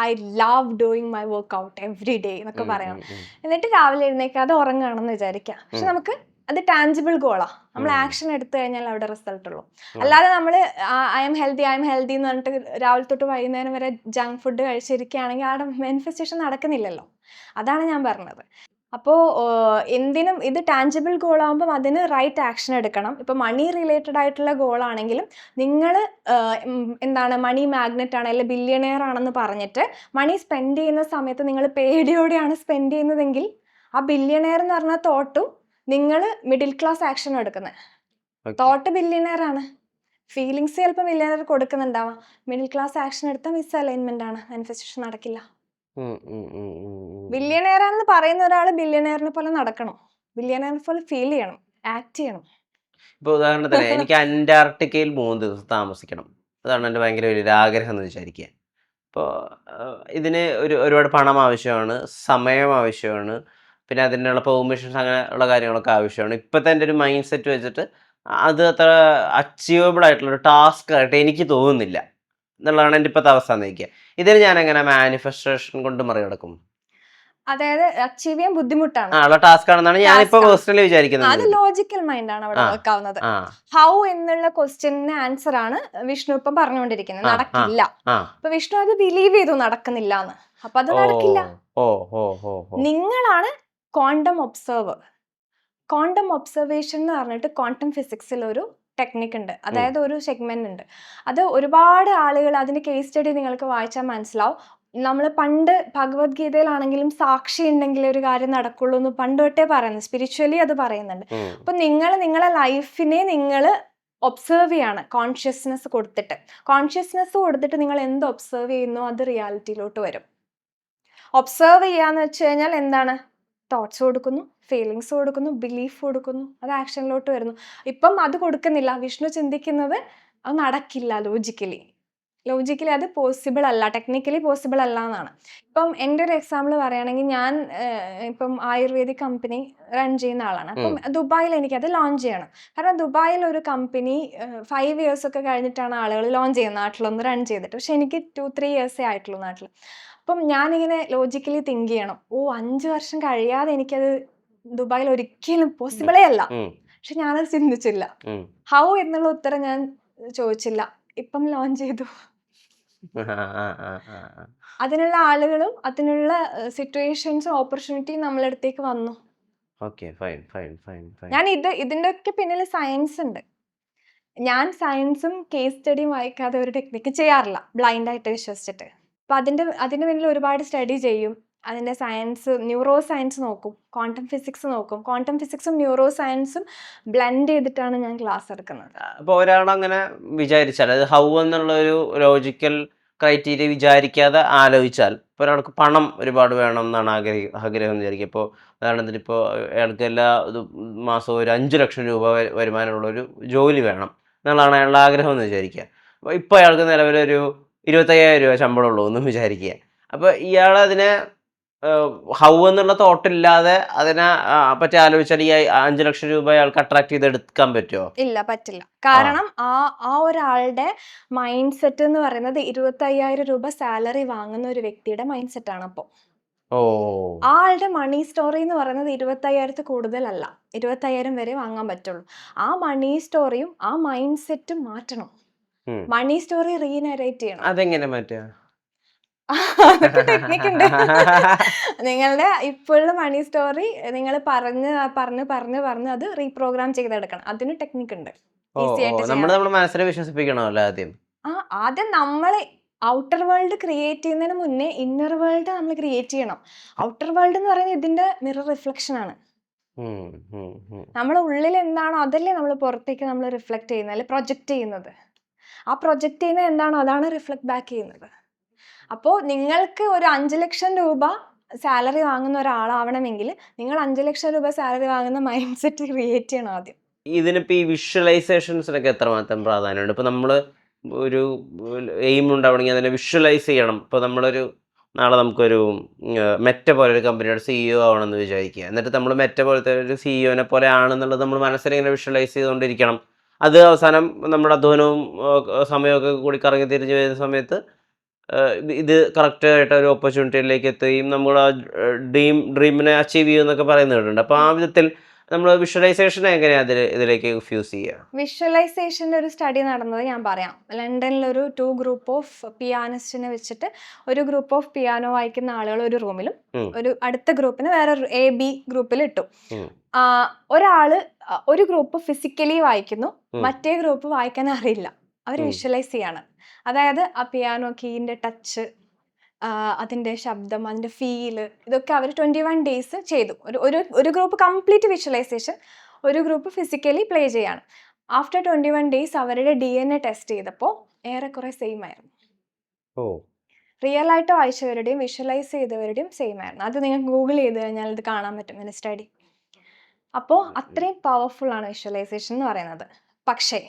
I love doing my work out every day എന്നൊക്കെ പറയണം. എന്നിട്ട് രാവിലെ എഴുന്നേക്കാതെ ഉറങ്ങുകയാണെന്ന് വിചാരിക്കാം. പക്ഷെ നമുക്ക് അത് ടാഞ്ചിബിൾ ഗോളാ. നമ്മൾ ആക്ഷൻ എടുത്തു കഴിഞ്ഞാൽ അവിടെ റിസൾട്ട് ഉള്ളൂ. അല്ലാതെ നമ്മൾ ഐ എം ഹെൽത്തി എന്ന് പറഞ്ഞിട്ട് രാവിലെ തൊട്ട് വൈകുന്നേരം വരെ ജങ്ക് ഫുഡ് കഴിച്ചിരിക്കുകയാണെങ്കിൽ അവിടെ മാനിഫെസ്റ്റേഷൻ നടക്കുന്നില്ലല്ലോ. അതാണ് ഞാൻ പറഞ്ഞത്. അപ്പോൾ എന്തിനും ഇത് ടാഞ്ചിബിൾ ഗോളാകുമ്പം അതിന് റൈറ്റ് ആക്ഷൻ എടുക്കണം. ഇപ്പോൾ മണി റിലേറ്റഡ് ആയിട്ടുള്ള ഗോളാണെങ്കിലും നിങ്ങൾ മണി മാഗ്നറ്റ് ആണ്, അല്ലെങ്കിൽ ബില്യണെയർ ആണെന്ന് പറഞ്ഞിട്ട് മണി സ്പെൻഡ് ചെയ്യുന്ന സമയത്ത് നിങ്ങൾ പേടിയോടെയാണ് സ്പെൻഡ് ചെയ്യുന്നതെങ്കിൽ ആ ബില്യണെയർ എന്ന് പറഞ്ഞ തോട്ടും നിങ്ങൾ മിഡിൽ ക്ലാസ് ആക്ഷൻ എടുക്കുന്നത്. തോട്ട് ബില്യണെയർ ആണ്, ഫീലിങ്സ് ചിലപ്പോൾ ബില്യണെയർ കൊടുക്കുന്നുണ്ടാവാം. മിഡിൽ ക്ലാസ് ആക്ഷൻ എടുത്താൽ മിസ് അലൈൻമെന്റ് ആണ്, മാനിഫെസ്റ്റേഷൻ നടക്കില്ല. ബില്യണെയർ ആണെന്ന് പറയുന്ന ഒരാൾ ബില്യണെയറിനെ പോലെ നടക്കണം, ബില്യണെയറിനെ പോലെ ഫീൽ ചെയ്യണം, ആക്ട് ചെയ്യണം. ഇപ്പോൾ ഉദാഹരണത്തിന് എനിക്ക് അന്റാർട്ടിക്കയിൽ 3 ദിവസം താമസിക്കണം, അതാണ് എൻ്റെ ഭയങ്കര വലിയൊരു ആഗ്രഹം എന്ന് വിചാരിക്കുക. അപ്പോൾ ഇതിന് ഒരുപാട് പണം ആവശ്യമാണ്, സമയം ആവശ്യമാണ്, പിന്നെ അതിനുള്ള പെർമിഷൻസ് അങ്ങനെ ഉള്ള കാര്യങ്ങളൊക്കെ ആവശ്യമാണ്. ഇപ്പോഴത്തെ എൻ്റെ ഒരു മൈൻഡ് സെറ്റ് വെച്ചിട്ട് അത് അത്ര അച്ചീവബിൾ ആയിട്ടുള്ള ഒരു ടാസ്ക് ആയിട്ട് എനിക്ക് തോന്നുന്നില്ല എന്നുള്ളതാണ് എൻ്റെ ഇപ്പോഴത്തെ അവസ്ഥ നിൽക്കുക. ഇതിന് ഞാൻ എങ്ങനെ മാനിഫെസ്റ്റേഷൻ കൊണ്ട് മറികടക്കും? അതായത് അച്ചീവ് ചെയ്യാൻ ബുദ്ധിമുട്ടാണ്, ഉള്ള ടാസ്ക് ആണെന്നാണ് ഞാനിപ്പോ Task ആണ്. പേഴ്സണലി അത് വിചാരിക്കുന്നത്. ലോജിക്കൽ മൈൻഡ് ആണ് അവിടെ ആ വർക്ക് ആവുന്നത്. ആ ഹൗ എന്നുള്ള ക്വസ്റ്റ്യന് ആൻസർ ആണ് വിഷ്ണു ഇപ്പം പറഞ്ഞുകൊണ്ടിരിക്കുന്നത്, ആ ആ നടക്കില്ല. ആ അപ്പൊ വിഷ്ണു അത് ബിലീവ് ചെയ്തു നടക്കുന്നില്ല എന്ന്. അപ്പൊ അത് ഓ നടക്കില്ല. ഓ ഓ ഓ ഓ നിങ്ങളാണ് ക്വാണ്ടം ഒബ്സർവർ. ക്വാണ്ടം ഒബ്സർവേഷൻ എന്ന് പറഞ്ഞിട്ട് ക്വാണ്ടം ഫിസിക്സിൽ ഒരു ടെക്നിക് ഉണ്ട്, അതായത് ഒരു സെഗ്മെന്റ് ഉണ്ട്. അത് ഒരുപാട് ആളുകൾ, അതിന്റെ കേസ് സ്റ്റഡി നിങ്ങൾക്ക് വായിച്ചാൽ മനസ്സിലാവും. നമ്മൾ പണ്ട് ഭഗവത്ഗീതയിലാണെങ്കിലും സാക്ഷി ഉണ്ടെങ്കിൽ ഒരു കാര്യം നടക്കുള്ളൂ എന്ന് പണ്ട് തൊട്ടേ പറയുന്നത്, സ്പിരിച്വലി അത് പറയുന്നുണ്ട്. അപ്പൊ നിങ്ങളെ ലൈഫിനെ നിങ്ങൾ ഒബ്സർവ് ചെയ്യാണ് കോൺഷ്യസ്നെസ് കൊടുത്തിട്ട്. കോൺഷ്യസ്നെസ് കൊടുത്തിട്ട് നിങ്ങൾ എന്ത് ഒബ്സർവ് ചെയ്യുന്നോ അത് റിയാലിറ്റിയിലോട്ട് വരും. ഒബ്സർവ് ചെയ്യാന്ന് വെച്ച് കഴിഞ്ഞാൽ എന്താണ്? തോട്ട്സ് കൊടുക്കുന്നു, ഫീലിങ്സ് കൊടുക്കുന്നു, ബിലീഫ് കൊടുക്കുന്നു, അത് ആക്ഷനിലോട്ട് വരുന്നു. ഇപ്പം അത് കൊടുക്കുന്നില്ല. വിഷ്ണു ചിന്തിക്കുന്നത് അത് നടക്കില്ല, ലോജിക്കലി അത് പോസിബിൾ അല്ല, ടെക്നിക്കലി പോസിബിൾ അല്ല എന്നാണ്. ഇപ്പം എൻ്റെ ഒരു എക്സാമ്പിൾ പറയുകയാണെങ്കിൽ, ഞാൻ ഇപ്പം ആയുർവേദിക് കമ്പനി റൺ ചെയ്യുന്ന ആളാണ്. അപ്പം ദുബായിൽ എനിക്കത് ലോഞ്ച് ചെയ്യണം. കാരണം ദുബായിൽ ഒരു കമ്പനി 5 years ഒക്കെ കഴിഞ്ഞിട്ടാണ് ആളുകൾ ലോഞ്ച് ചെയ്യുന്നത്, നാട്ടിലൊന്ന് റൺ ചെയ്തിട്ട്. പക്ഷെ എനിക്ക് 2-3 years ആയിട്ടുള്ളൂ നാട്ടിൽ. അപ്പം ഞാനിങ്ങനെ ലോജിക്കലി തിങ്ക് ചെയ്യണം, 5 വർഷം കഴിയാതെ എനിക്കത് ദുബായിൽ ഒരിക്കലും പോസിബിളേ അല്ല. പക്ഷെ ഞാനത് ചിന്തിച്ചില്ല. ഹൗ എന്നുള്ള ഉത്തരം ഞാൻ ചോദിച്ചില്ല, ഇപ്പം ലോഞ്ച് ചെയ്തു. അതിനുള്ള ആളുകളും അതിനുള്ള സിറ്റുവേഷൻസും ഓപ്പർച്യൂണിറ്റിയും നമ്മളെ അടുത്തേക്ക് വന്നു. ഞാൻ ഇതിന്റെ ഒക്കെ പിന്നിൽ സയൻസ് ഉണ്ട്. ഞാൻ സയൻസും കേസ് സ്റ്റഡിയും വായിക്കാതെ ഒരു ടെക്നിക്ക് ചെയ്യാറില്ല, ബ്ലൈൻഡ് ആയിട്ട് വിശ്വസിച്ചിട്ട്. അപ്പൊ അതിന്റെ പിന്നിൽ ഒരുപാട് സ്റ്റഡി ചെയ്യും. അതിന്റെ സയൻസ്, ന്യൂറോ സയൻസ് നോക്കും, ക്വാണ്ടം ഫിസിക്സ് നോക്കും. ക്വാണ്ടം ഫിസിക്സും ന്യൂറോ സയൻസും ബ്ലെൻഡ് ചെയ്തിട്ടാണ് ഞാൻ ക്ലാസ് എടുക്കുന്നത്. അപ്പോൾ ഒരാളങ്ങനെ വിചാരിച്ചാൽ, അതായത് ഹൗ എന്നുള്ള ഒരു ലോജിക്കൽ ക്രൈറ്റീരിയ വിചാരിക്കാതെ ആലോചിച്ചാൽ, ഇപ്പോൾ ഒരാൾക്ക് പണം ഒരുപാട് വേണം എന്നാണ് ആഗ്രഹം എന്ന് വിചാരിക്കുക. ഇപ്പോൾ ഉദാഹരണത്തിന് ഇപ്പോൾ അയാൾക്ക് എല്ലാ മാസവും ഒരു 5 ലക്ഷം രൂപ വരുമാനമുള്ളൊരു ജോലി വേണം എന്നുള്ളതാണ് അയാളുടെ ആഗ്രഹം എന്ന് വിചാരിക്കുക. അപ്പോൾ ഇപ്പോൾ അയാൾക്ക് നിലവിലൊരു 25,000 രൂപ ശമ്പളമുള്ളൂ എന്നും വിചാരിക്കുക. അപ്പോൾ ഇയാളതിനെ ഹൗ എന്നുള്ള തോട്ടില്ലാതെ അതിനെ പറ്റി ആലോചിച്ചാൽ ഈ 5 ലക്ഷം രൂപ അയാൾക്ക് അട്രാക്ട് ചെയ്ത് എടുക്കാൻ പറ്റുമോ? ഇല്ല, പറ്റില്ല. കാരണം ആ ഒരാളുടെ മൈൻഡ് സെറ്റ് എന്ന് പറയുന്നത് 25,000 രൂപ സാലറി വാങ്ങുന്ന ഒരു വ്യക്തിയുടെ മൈൻഡ് സെറ്റ് ആണ്. അപ്പോൾ ആളുടെ മണി സ്റ്റോറി എന്ന് പറയുന്നത് 25,000 കൂടുതലല്ല, 25,000 വരെ വാങ്ങാൻ പറ്റുള്ളൂ. ആ മണി സ്റ്റോറിയും ആ മൈൻഡ് സെറ്റും മാറ്റണം. മണി സ്റ്റോറി റീനറേറ്റ് ചെയ്യണം. അതെങ്ങനെ മാറ്റുക? അതൊക്കെ ടെക്നിക്ക് ഉണ്ട്. നിങ്ങളുടെ ഇപ്പോഴുള്ള മണി സ്റ്റോറി നിങ്ങൾ പറഞ്ഞ് അത് റീപ്രോഗ്രാം ചെയ്തെടുക്കണം. അതിന് ടെക്നിക്ക് ഉണ്ട്. ഈസി ആയിട്ട് നമ്മുടെ മനസ്സിനെ വിശ്വസിപ്പിക്കണമല്ലോ ആദ്യം. ആദ്യം നമ്മളെ ഔട്ടർ വേൾഡ് ക്രിയേറ്റ് ചെയ്യുന്നതിന് മുന്നേ ഇന്നർ വേൾഡ് നമ്മൾ ക്രിയേറ്റ് ചെയ്യണം. ഔട്ടർ വേൾഡ് എന്ന് പറയുന്നത് ഇതിന്റെ മിറർ റിഫ്ലക്ഷൻ ആണ്. നമ്മുടെ ഉള്ളിൽ എന്താണോ അതല്ലേ നമ്മൾ പുറത്തേക്ക് നമ്മൾ റിഫ്ലക്ട് ചെയ്യുന്നത്, അല്ലെ പ്രൊജക്റ്റ് ചെയ്യുന്നത്. ആ പ്രൊജക്റ്റ് ചെയ്യുന്നത് എന്താണോ അതാണ് റിഫ്ലക്ട് ബാക്ക് ചെയ്യുന്നത്. അപ്പോൾ നിങ്ങൾക്ക് ഒരു 5 ലക്ഷം രൂപ സാലറി വാങ്ങുന്ന ഒരാളാവണമെങ്കിൽ നിങ്ങൾ 5 ലക്ഷം രൂപ സാലറി വാങ്ങുന്ന മൈൻഡ് സെറ്റ് ക്രിയേറ്റ് ചെയ്യണം ആദ്യം. ഇതിനിപ്പോൾ ഈ വിഷ്വലൈസേഷൻസിനൊക്കെ എത്രമാത്രം പ്രാധാന്യമുണ്ട്? ഇപ്പോൾ നമ്മൾ ഒരു എയിം ഉണ്ടാവണമെങ്കിൽ അതിനെ വിഷ്വലൈസ് ചെയ്യണം. ഇപ്പോൾ നമ്മളൊരു നാളെ നമുക്കൊരു മെറ്റ പോലെ ഒരു കമ്പനിയുടെ CEO ആവണമെന്ന് വിചാരിക്കുക. എന്നിട്ട് നമ്മൾ മെറ്റ പോലത്തെ ഒരു CEOനെ പോലെ ആണെന്നുള്ളത് നമ്മൾ മനസ്സിലിങ്ങനെ വിഷ്വലൈസ് ചെയ്തുകൊണ്ടിരിക്കണം. അത് അവസാനം നമ്മുടെ അധ്വാനവും സമയമൊക്കെ കൂടി കറങ്ങി തിരിഞ്ഞ് വരുന്ന സമയത്ത് ഇത് കറക്റ്റായിട്ട് ഒരു ഓപ്പർച്യൂണിറ്റിയിലേക്ക് എത്തുകയും നമ്മൾ ആ ഡ്രീമിനെ അച്ചീവ് ചെയ്യുമെന്നൊക്കെ പറയുന്നത് കേട്ടിട്ടുണ്ട്. അപ്പോൾ ആ വിധത്തിൽ നമ്മൾ വിഷ്വലൈസേഷൻ എങ്ങനെയാണ് ഇതിലേക്ക് ഫ്യൂസ് ചെയ്യുക? വിഷ്വലൈസേഷൻ്റെ ഒരു സ്റ്റഡി നടന്നത് ഞാൻ പറയാം. ലണ്ടനിലൊരു 2 ഗ്രൂപ്പ് ഓഫ് പിയാനിസ്റ്റിനെ വെച്ചിട്ട്, ഒരു ഗ്രൂപ്പ് ഓഫ് പിയാനോ വായിക്കുന്ന ആളുകൾ ഒരു റൂമിലും ഒരു അടുത്ത ഗ്രൂപ്പിന് വേറെ AB ഗ്രൂപ്പിൽ ഇട്ടു. ഒരു ഗ്രൂപ്പ് ഫിസിക്കലി വായിക്കുന്നു, മറ്റേ ഗ്രൂപ്പ് വായിക്കാൻ അറിയില്ല, അവർ വിഷ്വലൈസ് ചെയ്യാണ്. അതായത് ആ പിയാനോ കീൻ്റെ ടച്ച്, അതിൻ്റെ ശബ്ദം, അതിൻ്റെ ഫീല്, ഇതൊക്കെ അവർ 21 days ചെയ്തു. ഒരു ഗ്രൂപ്പ് കംപ്ലീറ്റ് വിഷ്വലൈസേഷൻ, ഒരു ഗ്രൂപ്പ് ഫിസിക്കലി പ്ലേ ചെയ്യാണ്. ആഫ്റ്റർ 21 days അവരുടെ DNA ടെസ്റ്റ് ചെയ്തപ്പോൾ ഏറെക്കുറെ സെയിം ആയിരുന്നു. റിയൽ ആയിട്ട് വായിച്ചവരുടെയും വിഷ്വലൈസ് ചെയ്തവരുടെയും സെയിം ആയിരുന്നു. അത് നിങ്ങൾ ഗൂഗിൾ ചെയ്ത് കഴിഞ്ഞാൽ ഇത് കാണാൻ പറ്റും, ഇതിൻ്റെ സ്റ്റഡി. അപ്പോൾ അത്രയും പവർഫുൾ ആണ് വിഷ്വലൈസേഷൻ എന്ന് പറയുന്നത്. പക്ഷേ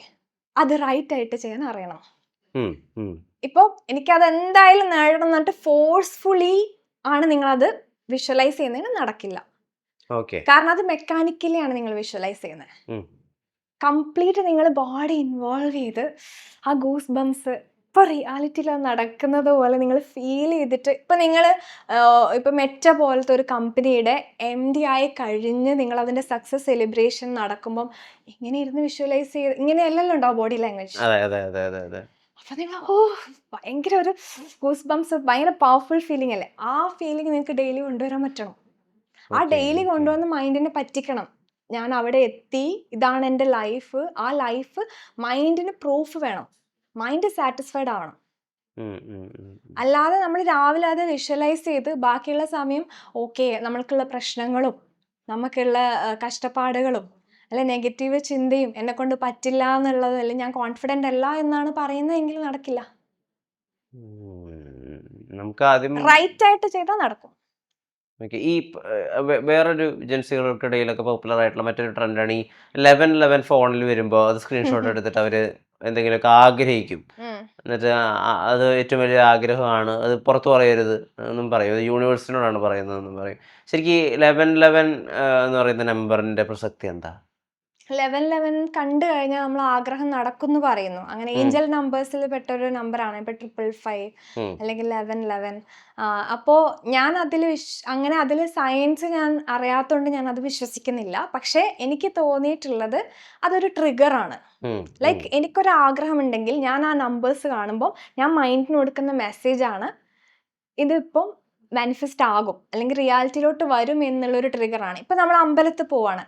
അത് റൈറ്റ് ആയിട്ട് ചെയ്യാൻ അറിയണം. ഇപ്പോൾ എനിക്കത് എന്തായാലും നേടണം എന്നിട്ട് ഫോഴ്സ്ഫുള്ളി ആണ് നിങ്ങളത് വിഷ്വലൈസ് ചെയ്യുന്നതിന് നടക്കില്ല. ഓക്കെ. കാരണം അത് മെക്കാനിക്കലി ആണ് നിങ്ങൾ വിഷ്വലൈസ് ചെയ്യുന്നത്. കംപ്ലീറ്റ് നിങ്ങൾ ബോഡി ഇൻവോൾവ് ചെയ്ത് ആ ഗൂസ് ബംസ് ഇപ്പോൾ റിയാലിറ്റിയിൽ നടക്കുന്നത് പോലെ നിങ്ങൾ ഫീൽ ചെയ്തിട്ട്, ഇപ്പം നിങ്ങൾ ഇപ്പം മെറ്റ പോലത്തെ ഒരു കമ്പനിയുടെ MD ആയി കഴിഞ്ഞ് നിങ്ങൾ അതിൻ്റെ സക്സസ് സെലിബ്രേഷൻ നടക്കുമ്പം ഇങ്ങനെ ഇരുന്ന് വിഷ്വലൈസ് ചെയ്ത് ഇങ്ങനെയല്ലല്ലോ ഉണ്ടാവും ബോഡി ലാംഗ്വേജ്. അതെ അതെ അതെ അതെ അതെ. അപ്പം നിങ്ങൾ ഭയങ്കര ഒരു ഗൂസ് ബംസ്, ഭയങ്കര പവർഫുൾ ഫീലിംഗ് അല്ലേ. ആ ഫീലിംഗ് നിങ്ങൾക്ക് ഡെയിലി കൊണ്ടുവരാൻ പറ്റണം. ആ ഡെയിലി കൊണ്ടുവന്ന് മൈൻഡിനെ പറ്റിക്കണം. ഞാൻ അവിടെ എത്തി, ഇതാണ് എൻ്റെ ലൈഫ്. ആ ലൈഫ് മൈൻഡിന് പ്രൂഫ് വേണം, മൈൻഡ് സാറ്റിസ്ഫൈഡ് ആവണം. അല്ലാതെ നമ്മൾ രാവിലെ അത് വിഷ്വലൈസ് ചെയ്ത് ബാക്കിയുള്ള സമയം ഓക്കെ നമ്മൾക്കുള്ള പ്രശ്നങ്ങളും നമുക്കുള്ള കഷ്ടപ്പാടുകളും അല്ലെ നെഗറ്റീവ് ചിന്തയും എന്നെ കൊണ്ട് പറ്റില്ല എന്നുള്ളത്, അല്ലെങ്കിൽ ഞാൻ കോൺഫിഡൻ്റ് അല്ല എന്നാണ് പറയുന്നതെങ്കിൽ നടക്കില്ല. നമുക്ക് ആദ്യം റൈറ്റ് ആയിട്ട് ചെയ്താൽ നടക്കും. ഈ വേറൊരു ഏജൻസികൾക്കിടയിലൊക്കെ പോപ്പുലർ ആയിട്ടുള്ള മറ്റൊരു ട്രെൻഡാണ് ഈ 1111 ഫോണിൽ വരുമ്പോൾ അത് സ്ക്രീൻഷോട്ട് എടുത്തിട്ട് അവർ എന്തെങ്കിലുമൊക്കെ ആഗ്രഹിക്കും. എന്നിട്ട് അത് ഏറ്റവും വലിയ ആഗ്രഹമാണ്, അത് പുറത്ത് പറയരുത് എന്നും പറയും, അത് യൂണിവേഴ്സിനോടാണ് പറയുന്നതെന്നും പറയും. ശരിക്കും 1111 എന്ന് പറയുന്ന നമ്പറിൻ്റെ പ്രസക്തി എന്താ? 1111 കണ്ടു കഴിഞ്ഞാൽ നമ്മൾ ആഗ്രഹം നടക്കുമെന്ന് പറയുന്നു. അങ്ങനെ ഏഞ്ചൽ നമ്പേഴ്സിൽ പെട്ട ഒരു നമ്പറാണ്. ഇപ്പം 555 അല്ലെങ്കിൽ 1111. അപ്പോൾ ഞാൻ അതിൽ അങ്ങനെ അതിൽ സയൻസ് ഞാൻ അറിയാത്തതുകൊണ്ട് ഞാൻ അത് വിശ്വസിക്കുന്നില്ല. പക്ഷേ എനിക്ക് തോന്നിയിട്ടുള്ളത് അതൊരു ട്രിഗറാണ്. ലൈക്ക് എനിക്കൊരു ആഗ്രഹമുണ്ടെങ്കിൽ ഞാൻ ആ നമ്പേഴ്സ് കാണുമ്പോൾ ഞാൻ മൈൻഡിന് കൊടുക്കുന്ന മെസ്സേജാണ് ഇതിപ്പം മാനിഫെസ്റ്റ് ആകും അല്ലെങ്കിൽ റിയാലിറ്റിയിലോട്ട് വരും എന്നുള്ളൊരു ട്രിഗറാണ്. ഇപ്പം നമ്മൾ അമ്പലത്തിൽ പോവാണ്,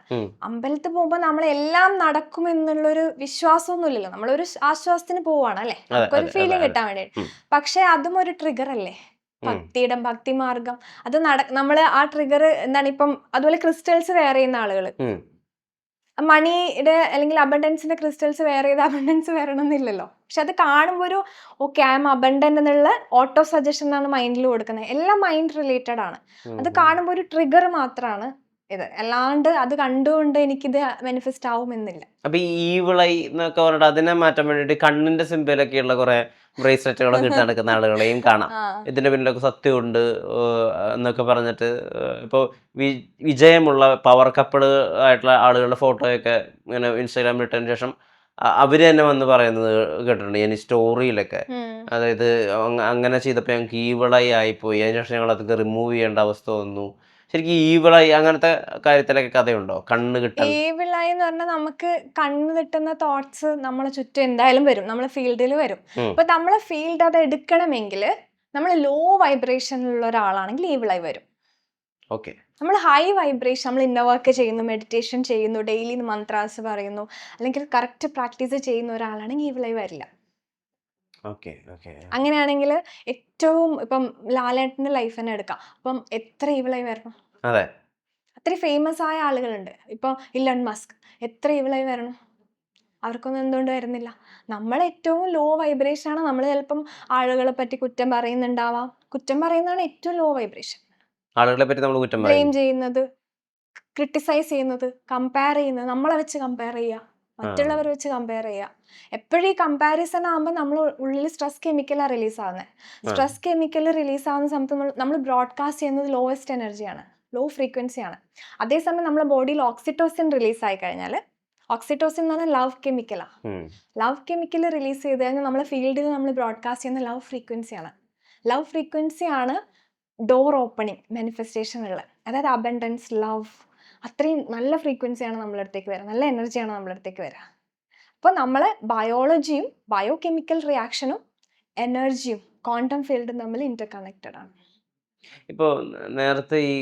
അമ്പലത്തിൽ പോകുമ്പോൾ നമ്മളെല്ലാം നടക്കും എന്നുള്ളൊരു വിശ്വാസമൊന്നുമില്ലല്ലോ, നമ്മളൊരു ആശ്വാസത്തിന് പോവാണ് അല്ലേ, നമുക്കൊരു ഫീലിംഗ് കിട്ടാൻ വേണ്ടിയിട്ട്. പക്ഷെ അതും ഒരു ട്രിഗർ അല്ലേ, ഭക്തിയുടെ ഭക്തി മാർഗം. അത് നമ്മൾ ആ ട്രിഗർ എന്താണ്, ഇപ്പം അതുപോലെ ക്രിസ്റ്റൽസ് വെയർ ചെയ്യുന്ന ആളുകൾ, മണിയുടെ അല്ലെങ്കിൽ അബണ്ടൻസിന്റെ ക്രിസ്റ്റൽസ് വെയർ ചെയ്ത് അബണ്ടൻസ് വരണമെന്നില്ലല്ലോ. പക്ഷെ അത് കാണുമ്പോൾ ഒരു ഓക്കെ ഐ എം അബണ്ടന്റ് എന്നുള്ള ഓട്ടോ സജഷൻ ആണ് മൈൻഡിൽ കൊടുക്കുന്നത്. എല്ലാം മൈൻഡ് റിലേറ്റഡ് ആണ്. അത് കാണുമ്പോൾ ഒരു ട്രിഗർ മാത്രമാണ് ഇത്, അല്ലാണ്ട് അത് കണ്ടുകൊണ്ട് എനിക്കിത് മാനിഫെസ്റ്റ് ആവുമെന്നില്ല. അപ്പൊ ഈ ഈവിളൈ എന്നൊക്കെ പറഞ്ഞിട്ട് അതിനെ മാറ്റാൻ വേണ്ടിയിട്ട് കണ്ണിന്റെ സിമ്പിളൊക്കെയുള്ള കുറെ ബ്രേസ്ലെറ്റുകളൊക്കെ ഇട്ട് നടക്കുന്ന ആളുകളെയും കാണാം. ഇതിന്റെ പിന്നിലൊക്കെ സത്യമുണ്ട് എന്നൊക്കെ പറഞ്ഞിട്ട് ഇപ്പോൾ വിജയമുള്ള പവർ കപ്പിൾ ആയിട്ടുള്ള ആളുകളുടെ ഫോട്ടോയൊക്കെ ഇങ്ങനെ ഇൻസ്റ്റാഗ്രാമിൽ ഇട്ടതിന് ശേഷം അവര് തന്നെ വന്ന് പറയുന്നത് കേട്ടിട്ടുണ്ട് ഞാൻ ഈ സ്റ്റോറിയിലൊക്കെ. അതായത് അങ്ങനെ ചെയ്തപ്പോൾ ഞങ്ങൾക്ക് ഈവിളൈ ആയിപ്പോയി, അതിനുശേഷം ഞങ്ങൾ അതൊക്കെ റിമൂവ് ചെയ്യേണ്ട അവസ്ഥ വന്നു. ശരിക്കും ഈവിളായി അങ്ങനത്തെ കാര്യത്തിലൊക്കെ കഥയുണ്ടോ? കണ്ണ് കിട്ടാൻ ഈവിളായി എന്ന് പറഞ്ഞാൽ നമുക്ക് കണ്ണ് കിട്ടുന്ന തോട്ട്സ് നമ്മളെ ചുറ്റും എന്തായാലും വരും, നമ്മളെ ഫീൽഡിൽ വരും. അപ്പൊ നമ്മളെ ഫീൽഡ് അത് എടുക്കണമെങ്കിൽ നമ്മൾ ലോ വൈബ്രേഷനിലുള്ള ഒരാളാണെങ്കിൽ ഈവിളായി വരും. ഓക്കെ. നമ്മൾ ഹൈ വൈബ്രേഷൻ, നമ്മൾ ഇന്ന വർക്ക് ചെയ്യുന്നു, മെഡിറ്റേഷൻ ചെയ്യുന്നു, ഡെയിലി മന്ത്രാസ് പറയുന്നു, അല്ലെങ്കിൽ കറക്റ്റ് പ്രാക്ടീസ് ചെയ്യുന്ന ഒരാളാണെങ്കിൽ ഈവിളായി വരില്ല. അങ്ങനെയാണെങ്കിൽ ഏറ്റവും ഇപ്പം ലാലേട്ടന്റെ ലൈഫ് തന്നെ എടുക്കാം. അപ്പം എത്ര ഈവിളായി വരണം? അത്ര ഫേമസ് ആയ ആളുകളുണ്ട്. ഇപ്പം ഇലോൺ മസ്ക്, എത്ര ഈവിളായി വരണം? അവർക്കൊന്നും എന്തുകൊണ്ട് വരുന്നില്ല? നമ്മൾ ഏറ്റവും ലോ വൈബ്രേഷൻ ആണ്. നമ്മൾ ചിലപ്പം ആളുകളെ പറ്റി കുറ്റം പറയുന്നുണ്ടാവാം. കുറ്റം പറയുന്നതാണ് ഏറ്റവും ലോ വൈബ്രേഷൻ. ആളുകളെ പറ്റി നമ്മൾ കുറ്റം ബ്ലെയിം ചെയ്യുന്നത്, ക്രിട്ടിസൈസ് ചെയ്യുന്നത്, കമ്പയർ ചെയ്യുന്നത്, നമ്മളെ വെച്ച് കമ്പയർ ചെയ്യുക, മറ്റുള്ളവരെ വെച്ച് കമ്പയർ ചെയ്യുക. എപ്പോഴും ഈ കമ്പാരിസൺ ആകുമ്പോൾ നമ്മൾ ഉള്ളിൽ സ്ട്രെസ് കെമിക്കലാണ് റിലീസ് ആവുന്നത്. സ്ട്രെസ് കെമിക്കൽ റിലീസ് ആവുന്ന സമയത്ത് നമ്മൾ ബ്രോഡ്കാസ്റ്റ് ചെയ്യുന്നത് ലോവസ്റ്റ് എനർജിയാണ്, ലോ ഫ്രീക്വൻസിയാണ്. അതേസമയം നമ്മുടെ ബോഡിയിൽ ഓക്സിറ്റോസിൻ റിലീസ് ആയി കഴിഞ്ഞാൽ, ഓക്സിറ്റോസിൻ എന്ന് പറഞ്ഞാൽ ലവ് കെമിക്കലാണ്. ലവ് കെമിക്കൽ റിലീസ് ചെയ്ത് കഴിഞ്ഞാൽ നമ്മളെ ഫീൽഡിൽ നമ്മൾ ബ്രോഡ്കാസ്റ്റ് ചെയ്യുന്ന ലവ് ഫ്രീക്വൻസിയാണ്. ലവ് ഫ്രീക്വൻസിയാണ് ഡോർ ഓപ്പണിങ് മാനിഫെസ്റ്റേഷനുള്ള. അതായത് അബൻഡൻസ്, ലവ്, അത്രയും നല്ല ഫ്രീക്വൻസിയാണ് നമ്മുടെ അടുത്തേക്ക് വരിക, നല്ല എനർജിയാണ് നമ്മുടെ അടുത്തേക്ക് വരിക. അപ്പോൾ നമ്മളെ ബയോളജിയും ബയോ കെമിക്കൽ റിയാക്ഷനും എനർജിയും ക്വാണ്ടം ഫീൽഡും തമ്മിൽ ഇന്റർ കണക്റ്റഡ് ആണ്. ഇപ്പോൾ നേരത്തെ ഈ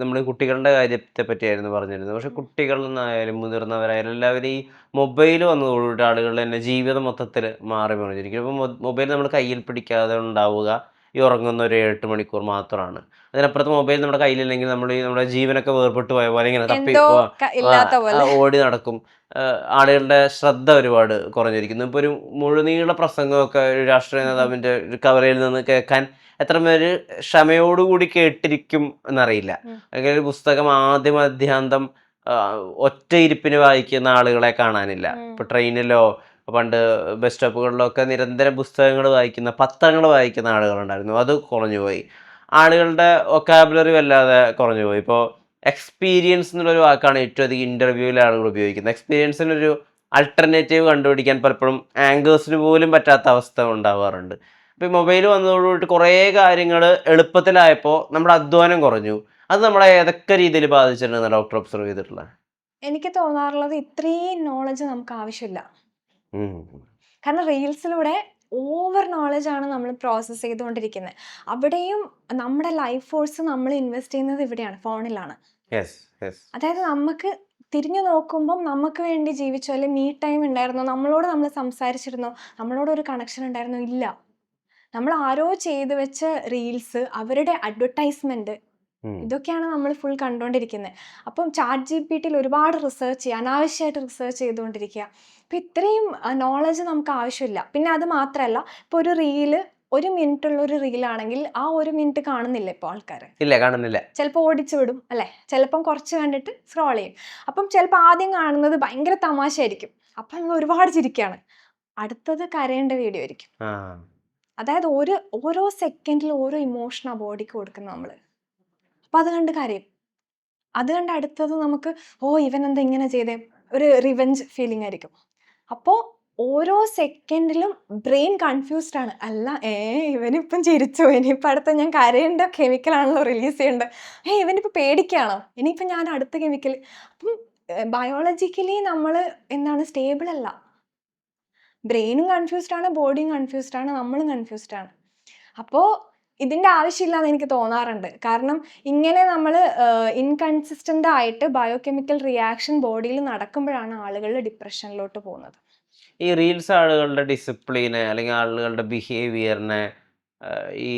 നമ്മൾ കുട്ടികളുടെ കാര്യത്തെ പറ്റിയായിരുന്നു പറഞ്ഞിരുന്നത്. പക്ഷെ കുട്ടികളെന്നായാലും മുതിർന്നവരായാലും എല്ലാവരും ഈ മൊബൈൽ വന്നതോടുകൂടി ആളുകളുടെ തന്നെ ജീവിതം മൊത്തത്തിൽ മാറി മറിഞ്ഞിരിക്കും. ഇപ്പോൾ മൊബൈൽ നമ്മൾ കയ്യിൽ പിടിക്കാതെ ഉണ്ടാവുക ഈ ഉറങ്ങുന്ന ഒരു 8 മണിക്കൂർ മാത്രമാണ്. അതിനപ്പുറത്ത് മൊബൈൽ നമ്മുടെ കയ്യിലില്ലെങ്കിൽ നമ്മുടെ ജീവനൊക്കെ വേർപെട്ട് പോയ പോലെ ഇങ്ങനെ തപ്പി ഓടി നടക്കും. ആളുകളുടെ ശ്രദ്ധ ഒരുപാട് കുറഞ്ഞിരിക്കുന്നു. ഇപ്പോൾ ഒരു മുഴുനീള പ്രസംഗമൊക്കെ ഒരു രാഷ്ട്രീയ നേതാവിൻ്റെ ഒരു കവറയിൽ നിന്ന് കേൾക്കാൻ എത്ര പേര് ക്ഷമയോടുകൂടി കേട്ടിരിക്കും എന്നറിയില്ല. അല്ലെങ്കിൽ ഒരു പുസ്തകം ആദ്യം അധ്യാന്തം ഒറ്റ ഇരിപ്പിന് വായിക്കുന്ന ആളുകളെ കാണാനില്ല. ഇപ്പോൾ ട്രെയിനിലോ പണ്ട് ബസ് സ്റ്റോപ്പുകളിലൊക്കെ നിരന്തരം പുസ്തകങ്ങൾ വായിക്കുന്ന, പത്രങ്ങൾ വായിക്കുന്ന ആളുകളുണ്ടായിരുന്നു. അത് കുറഞ്ഞുപോയി. ആളുകളുടെ വൊക്കാബുലറി വല്ലാതെ കുറഞ്ഞുപോയി. ഇപ്പോൾ എക്സ്പീരിയൻസ് എന്നുള്ളൊരു വാക്കാണ് ഏറ്റവും അധികം ഇൻ്റർവ്യൂവിൽ ആളുകൾ ഉപയോഗിക്കുന്നത്. എക്സ്പീരിയൻസിനൊരു അൾട്ടർനേറ്റീവ് കണ്ടുപിടിക്കാൻ പലപ്പോഴും ആങ്കേഴ്സിന് പോലും പറ്റാത്ത അവസ്ഥ ഉണ്ടാവാറുണ്ട്. അപ്പോൾ ഈ മൊബൈൽ വന്നതോടുകൂടി കുറേ കാര്യങ്ങൾ എളുപ്പത്തിലായപ്പോൾ നമ്മുടെ അധ്വാനം കുറഞ്ഞു. അത് നമ്മളെ ഏതൊക്കെ രീതിയിൽ ബാധിച്ചിട്ടുണ്ടെന്ന് ഡോക്ടർ ഒബ്സർവ് ചെയ്തിട്ടുള്ളത്? എനിക്ക് തോന്നാറുള്ളത് ഇത്രയും നോളജ് നമുക്ക് ആവശ്യമില്ല. ഉം. കാരണം റീൽസിലൂടെ ഓവർ നോളജാണ് നമ്മൾ പ്രോസസ്സ് ചെയ്തുകൊണ്ടിരിക്കുന്നത്. അവിടെയും നമ്മുടെ ലൈഫ് ഫോഴ്സ് നമ്മൾ ഇൻവെസ്റ്റ് ചെയ്യുന്നത് ഇവിടെയാണ്, ഫോണിലാണ്. Yes yes. അതായത് നമുക്ക് തിരിഞ്ഞു നോക്കുമ്പം നമുക്ക് വേണ്ടി ജീവിച്ചോ, അല്ലെങ്കിൽ മീ ടൈം ഉണ്ടായിരുന്നോ, നമ്മളോട് നമ്മൾ സംസാരിച്ചിരുന്നോ, നമ്മളോട് ഒരു കണക്ഷൻ ഉണ്ടായിരുന്നോ? ഇല്ല. നമ്മൾ ആരോ ചെയ്തു വെച്ച റീൽസ്, അവരുടെ അഡ്വർടൈസ്മെൻറ്റ്, ഇതൊക്കെയാണ് നമ്മൾ ഫുൾ കണ്ടുകൊണ്ടിരിക്കുന്നത്. അപ്പം ChatGPT ഒരുപാട് റിസർച്ച് ചെയ്യുക, അനാവശ്യമായിട്ട് റിസർച്ച് ചെയ്തുകൊണ്ടിരിക്കുക. അപ്പം ഇത്രയും നോളജ് നമുക്ക് ആവശ്യമില്ല. പിന്നെ അത് മാത്രമല്ല, ഇപ്പോൾ ഒരു റീല് 1 മിനിറ്റുള്ള ഒരു റീലാണെങ്കിൽ ആ 1 മിനിറ്റ് കാണുന്നില്ല ഇപ്പോൾ ആൾക്കാർ. ഇല്ല, കാണുന്നില്ല. ചിലപ്പോൾ ഓടിച്ചു വിടും അല്ലേ, ചിലപ്പം കുറച്ച് കണ്ടിട്ട് സ്ക്രോൾ ചെയ്യും. അപ്പം ചിലപ്പോൾ ആദ്യം കാണുന്നത് ഭയങ്കര തമാശയായിരിക്കും, അപ്പം നമ്മൾ ഒരുപാട് ചിരിക്കുകയാണ്. അടുത്തത് കരയേണ്ട വീഡിയോ ആയിരിക്കും. അതായത് ഓരോ സെക്കൻഡിൽ ഓരോ ഇമോഷൻ ആ ബോഡിക്ക് കൊടുക്കുന്നത് നമ്മൾ. അപ്പോൾ അത് കണ്ട് കരയും. അത് കണ്ട് അടുത്തത് നമുക്ക് ഇവൻ എന്താ ഇങ്ങനെ ചെയ്തേ, ഒരു റിവെഞ്ച് ഫീലിംഗ് ആയിരിക്കും. അപ്പോൾ ഓരോ സെക്കൻഡിലും ബ്രെയിൻ കൺഫ്യൂസ്ഡ് ആണ്. അല്ല ഇവനിപ്പം ചിരിച്ചു, ഇനിയിപ്പോൾ അടുത്ത ഞാൻ കരയേണ്ട കെമിക്കലാണല്ലോ റിലീസ് ചെയ്യേണ്ടത്, ഇവനിപ്പോൾ പേടിക്കുകയാണോ, ഇനിയിപ്പോൾ ഞാൻ അടുത്ത കെമിക്കൽ. അപ്പം ബയോളജിക്കലി നമ്മൾ എന്താണ് സ്റ്റേബിൾ അല്ല. ബ്രെയിനും കൺഫ്യൂസ്ഡ് ആണ്, ബോഡിയും കൺഫ്യൂസ്ഡ് ആണ്, നമ്മളും കൺഫ്യൂസ്ഡ് ആണ്. അപ്പോൾ ഇതിൻ്റെ ആവശ്യമില്ലാന്ന് എനിക്ക് തോന്നാറുണ്ട്. കാരണം ഇങ്ങനെ നമ്മൾ ഇൻകൺസിസ്റ്റൻ്റ് ആയിട്ട് ബയോകെമിക്കൽ റിയാക്ഷൻ ബോഡിയിൽ നടക്കുമ്പോഴാണ് ആളുകൾ ഡിപ്രഷനിലോട്ട് പോകുന്നത്. ഈ റീൽസ് ആളുകളുടെ ഡിസിപ്ലിനെ അല്ലെങ്കിൽ ആളുകളുടെ ബിഹേവിയറിനെ ഈ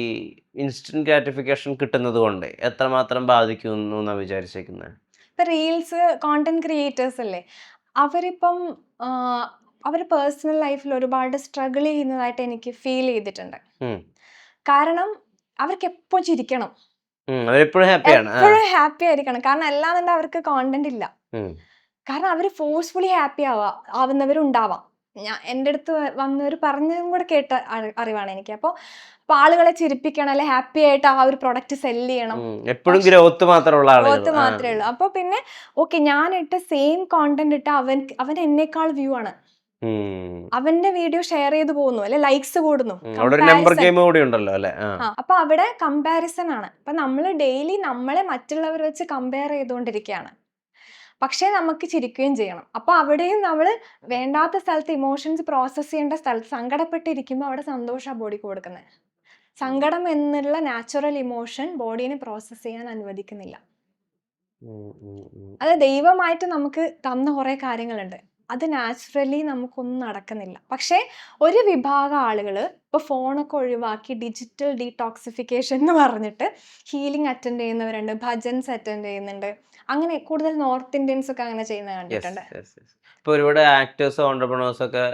ഇൻസ്റ്റന്റ് ഗ്രാറ്റിഫിക്കേഷൻ കിട്ടുന്നത് കൊണ്ട് എത്രമാത്രം ബാധിക്കുന്നു എന്നാണ് വിചാരിച്ചേക്കുന്നത്? ഇപ്പം റീൽസ് കോണ്ടന്റ് ക്രിയേറ്റേഴ്സ് അല്ലേ, അവരിപ്പം അവർ പേഴ്സണൽ ലൈഫിൽ ഒരുപാട് സ്ട്രഗിൾ ചെയ്യുന്നതായിട്ട് എനിക്ക് ഫീൽ ചെയ്തിട്ടുണ്ട്. കാരണം അവർക്ക് എപ്പോഴും ചിരിക്കണം, എപ്പോഴും ഹാപ്പി ആയിരിക്കണം. കാരണം അല്ലാതെ അവർക്ക് കോണ്ടന്റ് ഇല്ല. കാരണം അവർ ഫോഴ്സ്ഫുള്ളി ഹാപ്പി ആവുന്നവരുണ്ടാവാം. എൻ്റെ അടുത്ത് വന്നവർ പറഞ്ഞതും കൂടെ കേട്ട അറിവാണ് എനിക്ക്. അപ്പോൾ ആളുകളെ ചിരിപ്പിക്കണം, അല്ലെ ഹാപ്പി ആയിട്ട് ആ ഒരു പ്രൊഡക്റ്റ് സെല്ല് ചെയ്യണം, എപ്പോഴും ഗ്രോത്ത് മാത്രമേ ഉള്ളൂ. അപ്പോൾ പിന്നെ ഞാനിട്ട് സെയിം കോണ്ടന്റ് ഇട്ട് അവൻ എന്നേക്കാൾ വ്യൂ ആണ്, അവന്റെ വീഡിയോ ഷെയർ ചെയ്ത് പോകുന്നു, അല്ലെ ലൈക്സ് കൂടുന്നു. അപ്പൊ അവിടെ കമ്പാരിസൺ ആണ്. അപ്പൊ നമ്മൾ ഡെയിലി നമ്മളെ മറ്റുള്ളവർ വെച്ച് കമ്പയർ ചെയ്തുകൊണ്ടിരിക്കുകയാണ്. പക്ഷേ നമുക്ക് ചിരിക്കുകയും ചെയ്യണം. അപ്പോൾ അവിടെയും നമ്മൾ വേണ്ടാത്ത സ്ഥലത്ത് ഇമോഷൻസ് പ്രോസസ്സ് ചെയ്യേണ്ട സ്ഥലത്ത് സങ്കടപ്പെട്ടിരിക്കുമ്പോൾ അവിടെ സന്തോഷമാണ് ബോഡിക്ക് കൊടുക്കുന്നത്. സങ്കടം എന്നുള്ള നാച്ചുറൽ ഇമോഷൻ ബോഡീനെ പ്രോസസ്സ് ചെയ്യാൻ അനുവദിക്കുന്നില്ല. അത് ദൈവമായിട്ട് നമുക്ക് തന്ന കുറേ കാര്യങ്ങളുണ്ട്, അത് നാച്ചുറലി നമുക്കൊന്നും നടക്കുന്നില്ല. പക്ഷേ ഒരു വിഭാഗം ആളുകൾ ഇപ്പോൾ ഫോണൊക്കെ ഒഴിവാക്കി ഡിജിറ്റൽ ഡീടോക്സിഫിക്കേഷൻ എന്ന് പറഞ്ഞിട്ട് ഹീലിംഗ് അറ്റൻഡ് ചെയ്യുന്നവരുണ്ട്, ഭജൻസ് അറ്റൻഡ് ചെയ്യുന്നുണ്ട്. അങ്ങനെ കൂടുതൽ നോർത്ത് ഇന്ത്യൻസ് ഒക്കെ അങ്ങനെ ചെയ്യുന്നത് കണ്ടിട്ടുണ്ട്. ഇപ്പോൾ ഒരുപാട് ആക്ടേഴ്സ് ഓൺട്രപ്രണേഴ്സ് ഒക്കെ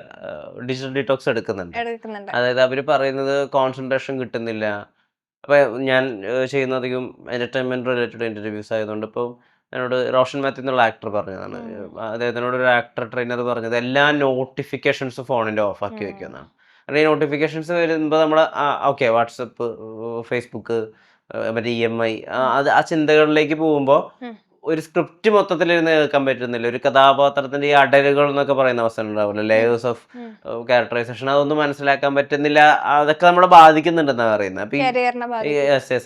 ഡിജിറ്റൽ ഡീടോക്സ് എടുക്കുന്നുണ്ട്. അതായത് അവർ പറയുന്നത് കോൺസെൻട്രേഷൻ കിട്ടുന്നില്ല. അപ്പോൾ ഞാൻ ചെയ്യുന്ന അധികം എൻ്റർടൈൻമെൻറ്റ് റിലേറ്റഡ് ഇൻ്റർവ്യൂസ് ആയതുകൊണ്ട് ഇപ്പോൾ എന്നോട് റോഷൻ മാത്യു എന്നുള്ള ആക്ടർ പറഞ്ഞതാണ്, അദ്ദേഹത്തിനോട് ഒരു ആക്ടർ ട്രെയിനർ പറഞ്ഞത് എല്ലാ നോട്ടിഫിക്കേഷൻസും ഫോണിൻ്റെ ഓഫാക്കി വെക്കുന്നതാണ്. കാരണം ഈ നോട്ടിഫിക്കേഷൻസ് വരുമ്പോൾ നമ്മൾ ഓക്കെ വാട്സപ്പ്, ഫേസ്ബുക്ക്, മറ്റേ EMI ആ ചിന്തകളിലേക്ക് പോകുമ്പോൾ ഒരു സ്ക്രിപ്റ്റ് മൊത്തത്തിലിരുന്ന് കേൾക്കാൻ പറ്റുന്നില്ല. ഒരു കഥാപാത്രത്തിന്റെ ഈ അടരുകൾ എന്നൊക്കെ പറയുന്ന അവസ്ഥ ഉണ്ടാവില്ല, ലേയേഴ്സ് ഓഫ് ക്യാരക്ടറൈസേഷൻ, അതൊന്നും മനസ്സിലാക്കാൻ പറ്റുന്നില്ല. അതൊക്കെ നമ്മളെ ബാധിക്കുന്നുണ്ടെന്നാണ് പറയുന്നത്.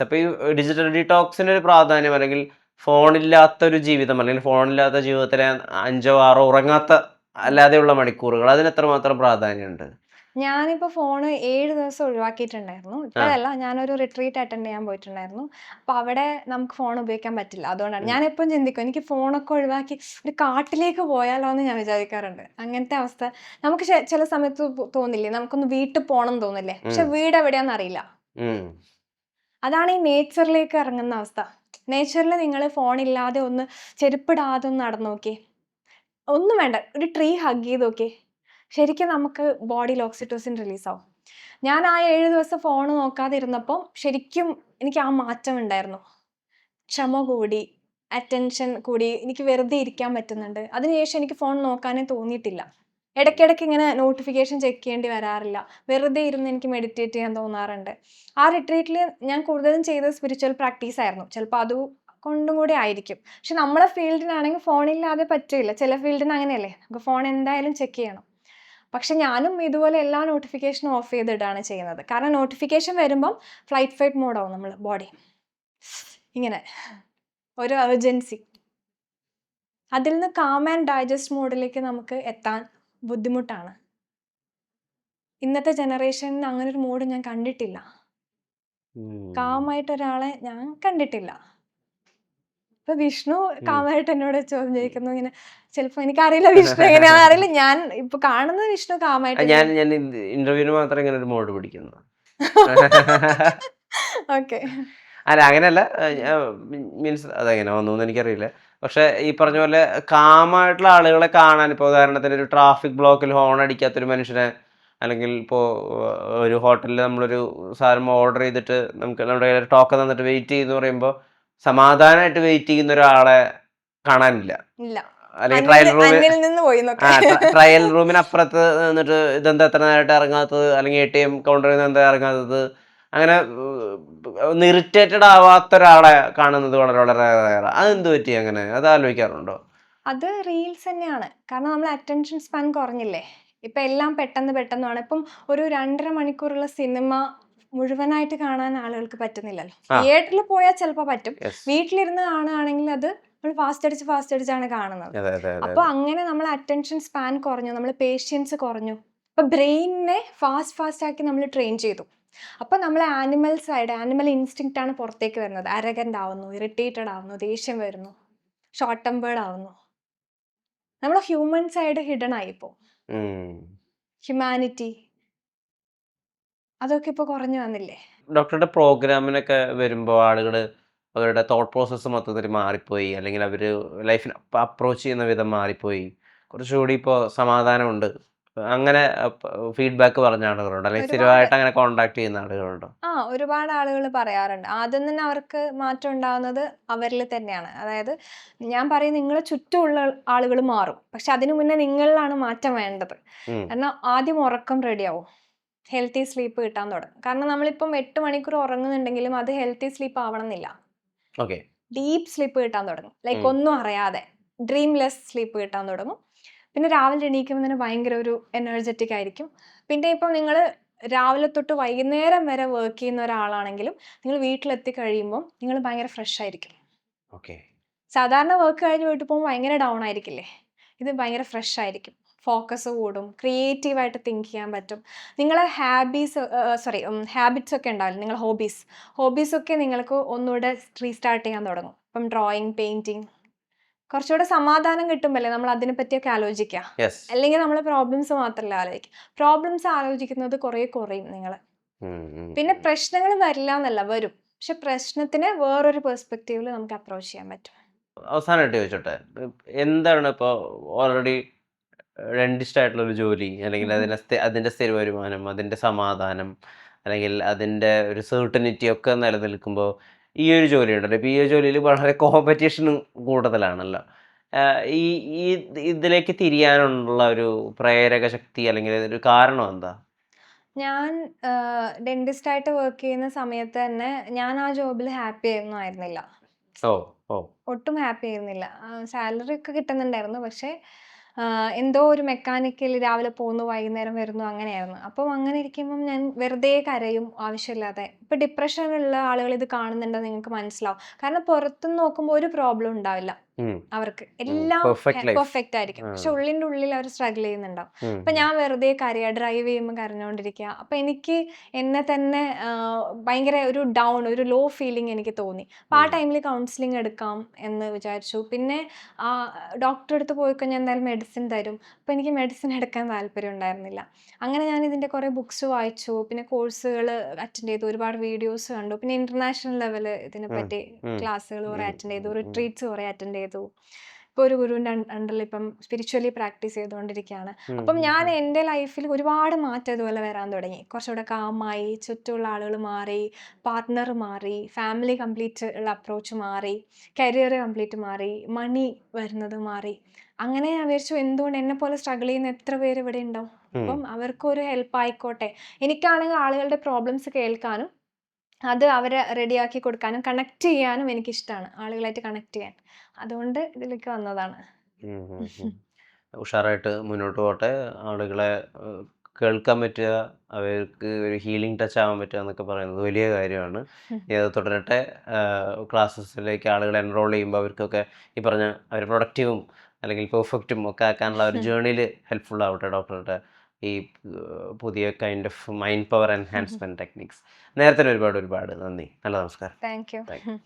അപ്പൊ ഈ ഡിജിറ്റൽ ഡീടോക്സിന്റെ ഒരു പ്രാധാന്യം, അല്ലെങ്കിൽ ഫോണില്ലാത്തൊരു ജീവിതം, അല്ലെങ്കിൽ ഫോണില്ലാത്ത ജീവിതത്തിലെ 5 or 6 ഉറങ്ങാത്ത അല്ലാതെയുള്ള മണിക്കൂറുകൾ, അതിന് എത്രമാത്രം പ്രാധാന്യമുണ്ട്? ഞാനിപ്പോൾ ഫോണ് 7 ദിവസം ഒഴിവാക്കിയിട്ടുണ്ടായിരുന്നു. ഇപ്പോഴല്ല, ഞാനൊരു റിട്രീറ്റ് അറ്റൻഡ് ചെയ്യാൻ പോയിട്ടുണ്ടായിരുന്നു. അപ്പോൾ അവിടെ നമുക്ക് ഫോൺ ഉപയോഗിക്കാൻ പറ്റില്ല. അതുകൊണ്ടാണ് ഞാൻ എപ്പോഴും ചിന്തിക്കും, എനിക്ക് ഫോണൊക്കെ ഒഴിവാക്കി ഒരു കാട്ടിലേക്ക് പോയാലോ എന്ന് ഞാൻ വിചാരിക്കാറുണ്ട്. അങ്ങനത്തെ അവസ്ഥ നമുക്ക് ചില സമയത്ത് തോന്നില്ലേ, നമുക്കൊന്ന് വീട്ടിൽ പോകണം എന്ന് തോന്നില്ലേ, പക്ഷെ വീട് എവിടെയാണെന്ന് അറിയില്ല. അതാണ് ഈ നേച്ചറിലേക്ക് ഇറങ്ങുന്ന അവസ്ഥ. നേച്ചറിൽ നിങ്ങൾ ഫോണില്ലാതെ ഒന്ന് ചെരുപ്പിടാതെ ഒന്ന് നടന്നു നോക്കി, ഒന്നും വേണ്ട, ഒരു ട്രീ ഹഗ് ചെയ്ത് നോക്കി, ശരിക്കും നമുക്ക് ബോഡിയിൽ ഓക്സിറ്റോസിൻ റിലീസാവും. ഞാൻ ആ 7 ദിവസം ഫോൺ നോക്കാതെ ഇരുന്നപ്പം ശരിക്കും എനിക്ക് ആ മാറ്റം ഉണ്ടായിരുന്നു. ക്ഷമ കൂടി, അറ്റൻഷൻ കൂടി, എനിക്ക് വെറുതെ ഇരിക്കാൻ പറ്റുന്നുണ്ട്. അതിനുശേഷം എനിക്ക് ഫോൺ നോക്കാനേ തോന്നിയിട്ടില്ല. ഇടയ്ക്കിടയ്ക്ക് ഇങ്ങനെ നോട്ടിഫിക്കേഷൻ ചെക്ക് ചെയ്യേണ്ടി വരാറില്ല. വെറുതെ ഇരുന്ന് എനിക്ക് മെഡിറ്റേറ്റ് ചെയ്യാൻ തോന്നാറുണ്ട്. ആ റിട്രീറ്റിൽ ഞാൻ കൂടുതലും ചെയ്തത് സ്പിരിച്വൽ പ്രാക്ടീസ് ആയിരുന്നു. ചിലപ്പോൾ അത് കൊണ്ടും കൂടി ആയിരിക്കും. പക്ഷെ നമ്മളെ ഫീൽഡിനാണെങ്കിൽ ഫോണില്ലാതെ പറ്റില്ല. ചില ഫീൽഡിന് അങ്ങനെയല്ലേ, നമുക്ക് ഫോൺ എന്തായാലും ചെക്ക് ചെയ്യണം. പക്ഷെ ഞാനും ഇതുപോലെ എല്ലാ നോട്ടിഫിക്കേഷനും ഓഫ് ചെയ്തിട്ടാണ് ചെയ്യുന്നത്. കാരണം നോട്ടിഫിക്കേഷൻ വരുമ്പം ഫ്ലൈറ്റ് മോഡാവും നമ്മൾ ബോഡി, ഇങ്ങനെ ഒരു അർജൻസി. അതിൽ നിന്ന് കാം ആൻഡ് ഡൈജസ്റ്റ് മോഡിലേക്ക് നമുക്ക് എത്താൻ ബുദ്ധിമുട്ടാണ്. ഇന്നത്തെ ജനറേഷനിൽ അങ്ങനെ ഒരു മോഡ് ഞാൻ കണ്ടിട്ടില്ല. കാമായിട്ട് ഒരാളെ ഞാൻ കണ്ടിട്ടില്ല. ഇപ്പൊ വിഷ്ണു കാമായിട്ട് എന്നോട് ചോദ്യം ചോദിക്കുന്നു ഇങ്ങനെ. ചിലപ്പോ എനിക്കറിയില്ല വിഷ്ണു എങ്ങനെയാണെന്ന് അറിയില്ല. ഞാൻ ഇപ്പൊ കാണുന്നത് വിഷ്ണു കാമായിട്ട്. ഞാൻ ഇന്റർവ്യൂവിന് മാത്രം ഇങ്ങനെ ഒരു മോഡ് പിടിക്കുന്നു. ഓക്കെ. അല്ല അങ്ങനെയല്ല, മീൻസ് അതെങ്ങനെ വന്നു എനിക്കറിയില്ല. പക്ഷെ ഈ പറഞ്ഞ പോലെ കാമായിട്ടുള്ള ആളുകളെ കാണാൻ, ഇപ്പോൾ ഉദാഹരണത്തിന് ഒരു ട്രാഫിക് ബ്ലോക്കിൽ ഹോൺ അടിക്കാത്തൊരു മനുഷ്യനെ, അല്ലെങ്കിൽ ഇപ്പോൾ ഒരു ഹോട്ടലിൽ നമ്മളൊരു സാധനം ഓർഡർ ചെയ്തിട്ട് നമുക്ക് നമ്മുടെ കയ്യിൽ ടോക്കൺ തന്നിട്ട് വെയിറ്റ് ചെയ്യുന്നു പറയുമ്പോൾ സമാധാനമായിട്ട് വെയിറ്റ് ചെയ്യുന്ന ഒരാളെ കാണാനില്ല. ഇല്ല. അല്ലെങ്കിൽ ട്രയൽ റൂമിനപ്പുറത്ത് നിന്നിട്ട് ഇതെന്താ എത്ര നേരമായിട്ട് ഇറങ്ങാത്തത്, അല്ലെങ്കിൽ ATM കൗണ്ടറിൽ നിന്ന് എന്താ ഇറങ്ങാത്തത്, അങ്ങനെ ഒന്ന് ഇറിറ്റേറ്റഡ് ആവാത്ത ഒരാളെ കാണുന്നത് വളരെ വളരെ റയറാണ്. അതെന്ത് പറ്റി അങ്ങനെ? അത് ആലോചിക്കാറുണ്ടോ? അത് റീൽസ് തന്നെയാണ്. കാരണം നമ്മൾ അറ്റൻഷൻ സ്പാൻ കുറഞ്ഞില്ലേ. ഇപ്പം എല്ലാം പെട്ടെന്ന്. ഇപ്പം ഒരു 2.5 മണിക്കൂറുള്ള സിനിമ മുഴുവനായിട്ട് കാണാൻ ആളുകൾക്ക് പറ്റുന്നില്ലല്ലോ. തിയേറ്ററിൽ പോയാൽ ചിലപ്പോൾ പറ്റും. വീട്ടിലിരുന്ന് കാണുകയാണെങ്കിൽ അത് നമ്മൾ ഫാസ്റ്റ് അടിച്ചാണ് കാണുന്നത്. അപ്പോൾ അങ്ങനെ നമ്മൾ അറ്റൻഷൻ സ്പാൻ കുറഞ്ഞു, നമ്മൾ പേഷ്യൻസ് കുറഞ്ഞു. അപ്പോൾ ബ്രെയിനിനെ ഫാസ്റ്റ് ആക്കി നമ്മൾ ട്രെയിൻ ചെയ്തു. അപ്പോൾ നമ്മൾ ആനിമൽ ഇൻസ്റ്റിങ്ക്റ്റ് ആണ് പുറത്തേക്ക് വരുന്നത്. അരഗൻ്റ് ആവുന്നു, ഇറിറ്റേറ്റഡ് ആവുന്നു, ദേഷ്യം വരുന്നു, ഷോർട്ട് ടെമ്പേർഡ് ആവുന്നു. നമ്മുടെ ഹ്യൂമൻ സൈഡ് ഹിഡൻ ആയിപ്പോ. ഹ്യൂമാനിറ്റി അതൊക്കെ ഇപ്പോൾ കുറഞ്ഞു വന്നില്ലേ. ഡോക്ടറുടെ പ്രോഗ്രാമിനൊക്കെ വരുമ്പോൾ ആളുകൾ അവരുടെ തോട്ട് പ്രോസസ്സ് മൊത്തത്തിൽ മാറിപ്പോയി, അല്ലെങ്കിൽ അവർ ലൈഫിനെ അപ്രോച്ച് ചെയ്യുന്ന വിധം മാറിപ്പോയി, കുറച്ചുകൂടി ഇപ്പോൾ സമാധാനമുണ്ട്, അങ്ങനെ ഫീഡ്ബാക്ക് പറഞ്ഞ ആളുകളുണ്ട്, അല്ലെങ്കിൽ സ്ഥിരമായിട്ട് അങ്ങനെ കോണ്ടാക്ട് ചെയ്യുന്ന ആളുകളുണ്ടോ? ഒരുപാട് ആളുകൾ പറയാറുണ്ട്. ആദ്യം തന്നെ അവർക്ക് മാറ്റം ഉണ്ടാകുന്നത് അവരിൽ തന്നെയാണ്. അതായത് ഞാൻ പറയും, നിങ്ങളെ ചുറ്റുമുള്ള ആളുകൾ മാറും, പക്ഷെ അതിനു മുന്നേ നിങ്ങളിലാണ് മാറ്റം വേണ്ടത്. എന്നാൽ ആദ്യം ഉറക്കം റെഡിയാവും, ഹെൽത്തി സ്ലീപ്പ് കിട്ടാൻ തുടങ്ങും. കാരണം നമ്മളിപ്പം 8 മണിക്കൂർ ഉറങ്ങുന്നുണ്ടെങ്കിലും അത് ഹെൽത്തി സ്ലീപ്പ് ആവണമെന്നില്ല. ഡീപ്പ് സ്ലീപ്പ് കിട്ടാൻ തുടങ്ങും. ലൈക്ക് ഒന്നും അറിയാതെ ഡ്രീംലെസ് സ്ലീപ്പ് കിട്ടാൻ തുടങ്ങും. പിന്നെ രാവിലെ എണീക്കുമ്പോൾ തന്നെ ഭയങ്കര ഒരു എനർജറ്റിക് ആയിരിക്കും. പിന്നെ ഇപ്പം നിങ്ങൾ രാവിലെ തൊട്ട് വൈകുന്നേരം വരെ വർക്ക് ചെയ്യുന്ന ഒരാളാണെങ്കിലും നിങ്ങൾ വീട്ടിലെത്തി കഴിയുമ്പോൾ നിങ്ങൾ ഭയങ്കര ഫ്രഷ് ആയിരിക്കും. സാധാരണ വർക്ക് കഴിഞ്ഞ് വീട്ടിൽ പോകുമ്പോൾ ഭയങ്കര ഡൗൺ ആയിരിക്കില്ലേ, ഇത് ഭയങ്കര ഫ്രഷ് ആയിരിക്കും, ഫോക്കസ് കൂടും, ക്രിയേറ്റീവായിട്ട് തിങ്ക് ചെയ്യാൻ പറ്റും. നിങ്ങളെ ഹാബിറ്റ്സ് ഒക്കെ ഉണ്ടാവില്ല, നിങ്ങളെ ഹോബീസൊക്കെ നിങ്ങൾക്ക് ഒന്നുകൂടെ റീസ്റ്റാർട്ട് ചെയ്യാൻ തുടങ്ങും. ഇപ്പം ഡ്രോയിങ്, പെയിൻറ്റിങ്, കുറച്ചുകൂടെ സമാധാനം കിട്ടുമ്പല്ലേ നമ്മൾ അതിനെ പറ്റിയൊക്കെ ആലോചിക്കുക. അല്ലെങ്കിൽ നമ്മൾ പ്രോബ്ലംസ് മാത്രമല്ല ആലോചിക്കുക. പ്രോബ്ലംസ് ആലോചിക്കുന്നത് കുറേ കുറയും നിങ്ങൾ. പിന്നെ പ്രശ്നങ്ങൾ വരില്ല എന്നല്ല, വരും, പക്ഷെ പ്രശ്നത്തിനെ വേറൊരു പെർസ്പെക്റ്റീവിൽ നമുക്ക് അപ്രോച്ച് ചെയ്യാൻ പറ്റും. അവസാനമായിട്ട് ചോദിച്ചോട്ടെ, എന്താണ് ഇപ്പോൾ ഓൾറെഡി ഡെന്റിസ്റ്റ് ആയിട്ടുള്ളൊരു ജോലി, അല്ലെങ്കിൽ അതിൻ്റെ സ്ഥിര വരുമാനം, അതിൻ്റെ സമാധാനം, അല്ലെങ്കിൽ അതിൻ്റെ ഒരു സെർട്ടനിറ്റി ഒക്കെ നിലനിൽക്കുമ്പോൾ ഈ ഒരു ജോലി ഉണ്ടല്ലോ, ഇപ്പോൾ ഈ ഒരു ജോലിയിൽ വളരെ കോമ്പറ്റീഷനും കൂടുതലാണല്ലോ. ഈ ഈ ഇതിലേക്ക് തിരിയാനുള്ള ഒരു പ്രേരക ശക്തി അല്ലെങ്കിൽ ഒരു കാരണം എന്താ? ഞാൻ ഡെന്റിസ്റ്റായിട്ട് വർക്ക് ചെയ്യുന്ന സമയത്ത് തന്നെ ഞാൻ ആ ജോബിൽ ഹാപ്പി ആയിരുന്നില്ല. ഒട്ടും ഹാപ്പി ആയിരുന്നില്ല. സാലറി ഒക്കെ കിട്ടുന്നുണ്ടായിരുന്നു, പക്ഷേ എന്തോ ഒരു മെക്കാനിക്കൽ, രാവിലെ പോകുന്നു വൈകുന്നേരം വരുന്നു, അങ്ങനെയായിരുന്നു. അപ്പം അങ്ങനെ ഇരിക്കുമ്പം ഞാൻ വെറുതെ കരയും ആവശ്യമില്ലാതെ. ഇപ്പം ഡിപ്രഷനുള്ള ആളുകൾ ഇത് കാണുന്നുണ്ടെന്ന് നിങ്ങൾക്ക് മനസ്സിലാവും. കാരണം പുറത്തുനിന്ന് നോക്കുമ്പോൾ ഒരു പ്രോബ്ലം ഉണ്ടാവില്ല അവർക്ക്, എല്ലാം പെർഫെക്റ്റ് ആയിരിക്കും, പക്ഷെ ഉള്ളിൻ്റെ ഉള്ളിൽ അവർ സ്ട്രഗിൾ ചെയ്യുന്നുണ്ടാവും. അപ്പം ഞാൻ വെറുതെ കരയുക, ഡ്രൈവ് ചെയ്യുമ്പോൾ കരഞ്ഞുകൊണ്ടിരിക്കുക. അപ്പം എനിക്ക് എന്നെ തന്നെ ഭയങ്കര ഒരു ഡൗൺ, ഒരു ലോ ഫീലിംഗ് എനിക്ക് തോന്നി. അപ്പം ആ ടൈമിൽ കൗൺസിലിംഗ് എടുക്കാം എന്ന് വിചാരിച്ചു. പിന്നെ ഡോക്ടറെ അടുത്ത് പോയി കഴിഞ്ഞാൽ എന്തായാലും മെഡിസിൻ തരും. അപ്പോൾ എനിക്ക് മെഡിസിൻ എടുക്കാൻ താല്പര്യം ഉണ്ടായിരുന്നില്ല. അങ്ങനെ ഞാൻ ഇതിൻ്റെ കുറേ ബുക്സ് വായിച്ചു, പിന്നെ കോഴ്സുകൾ അറ്റൻഡ് ചെയ്തു, ഒരുപാട് വീഡിയോസ് കണ്ടു, പിന്നെ ഇൻ്റർനാഷണൽ ലെവൽ ഇതിനെപ്പറ്റി ക്ലാസ്സുകൾ കുറേ അറ്റൻഡ് ചെയ്തു, റിട്രീറ്റ്സ് കുറേ അറ്റൻഡ് ചെയ്തു. ഇപ്പോൾ ഒരു ഗുരുവിൻ്റെ അണ്ടറിൽ ഇപ്പം സ്പിരിച്വലി പ്രാക്ടീസ് ചെയ്തുകൊണ്ടിരിക്കുകയാണ്. അപ്പം ഞാൻ എൻ്റെ ലൈഫിൽ ഒരുപാട് മാറ്റം ഇതുപോലെ വരാൻ തുടങ്ങി. കുറച്ചുകൂടെ കാമായി, ചുറ്റുമുള്ള ആളുകൾ മാറി, പാർട്ട്ണർ മാറി, ഫാമിലി കംപ്ലീറ്റ് ഉള്ള അപ്രോച്ച് മാറി, കരിയർ കംപ്ലീറ്റ് മാറി, മണി വരുന്നത് മാറി. അങ്ങനെ ഞാൻ വിചാരിച്ചു, എന്തുകൊണ്ട് എന്നെ പോലെ സ്ട്രഗിൾ ചെയ്യുന്ന എത്ര പേര് ഇവിടെ ഉണ്ടാവും, അപ്പം അവർക്കൊരു ഹെൽപ്പ് ആയിക്കോട്ടെ. എനിക്കാണെങ്കിൽ ആളുകളുടെ പ്രോബ്ലംസ് കേൾക്കാനും അത് അവരെ റെഡിയാക്കി കൊടുക്കാനും കണക്ട് ചെയ്യാനും എനിക്കിഷ്ടമാണ്, ആളുകളായിട്ട് കണക്ട് ചെയ്യാൻ. അതുകൊണ്ട് ഇതിലേക്ക് വന്നതാണ്. ഉം ഉം ഉം. ഉഷാറായിട്ട് മുന്നോട്ട് പോട്ടെ. ആളുകളെ കേൾക്കാൻ പറ്റുക, അവർക്ക് ഒരു ഹീലിംഗ് ടച്ച് ആവാൻ പറ്റുക എന്നൊക്കെ പറയുന്നത് വലിയ കാര്യമാണ്. ഇനി അത് തുടരട്ടെ. ക്ലാസ്സസിലേക്ക് ആളുകൾ എൻറോൾ ചെയ്യുമ്പോൾ അവർക്കൊക്കെ ഈ പറഞ്ഞ അവർ പ്രൊഡക്റ്റീവും അല്ലെങ്കിൽ പെർഫെക്റ്റും ഒക്കെ ആക്കാനുള്ള ഒരു ജേർണിയിൽ ഹെൽപ്ഫുൾ ആവട്ടെ ഡോക്ടറുടെ ഈ പുതിയ kind of mind power enhancement techniques. നേരത്തെ ഒരുപാട് ഒരുപാട് നന്ദി. നല്ല നമസ്കാരം. Thank you. Thank you.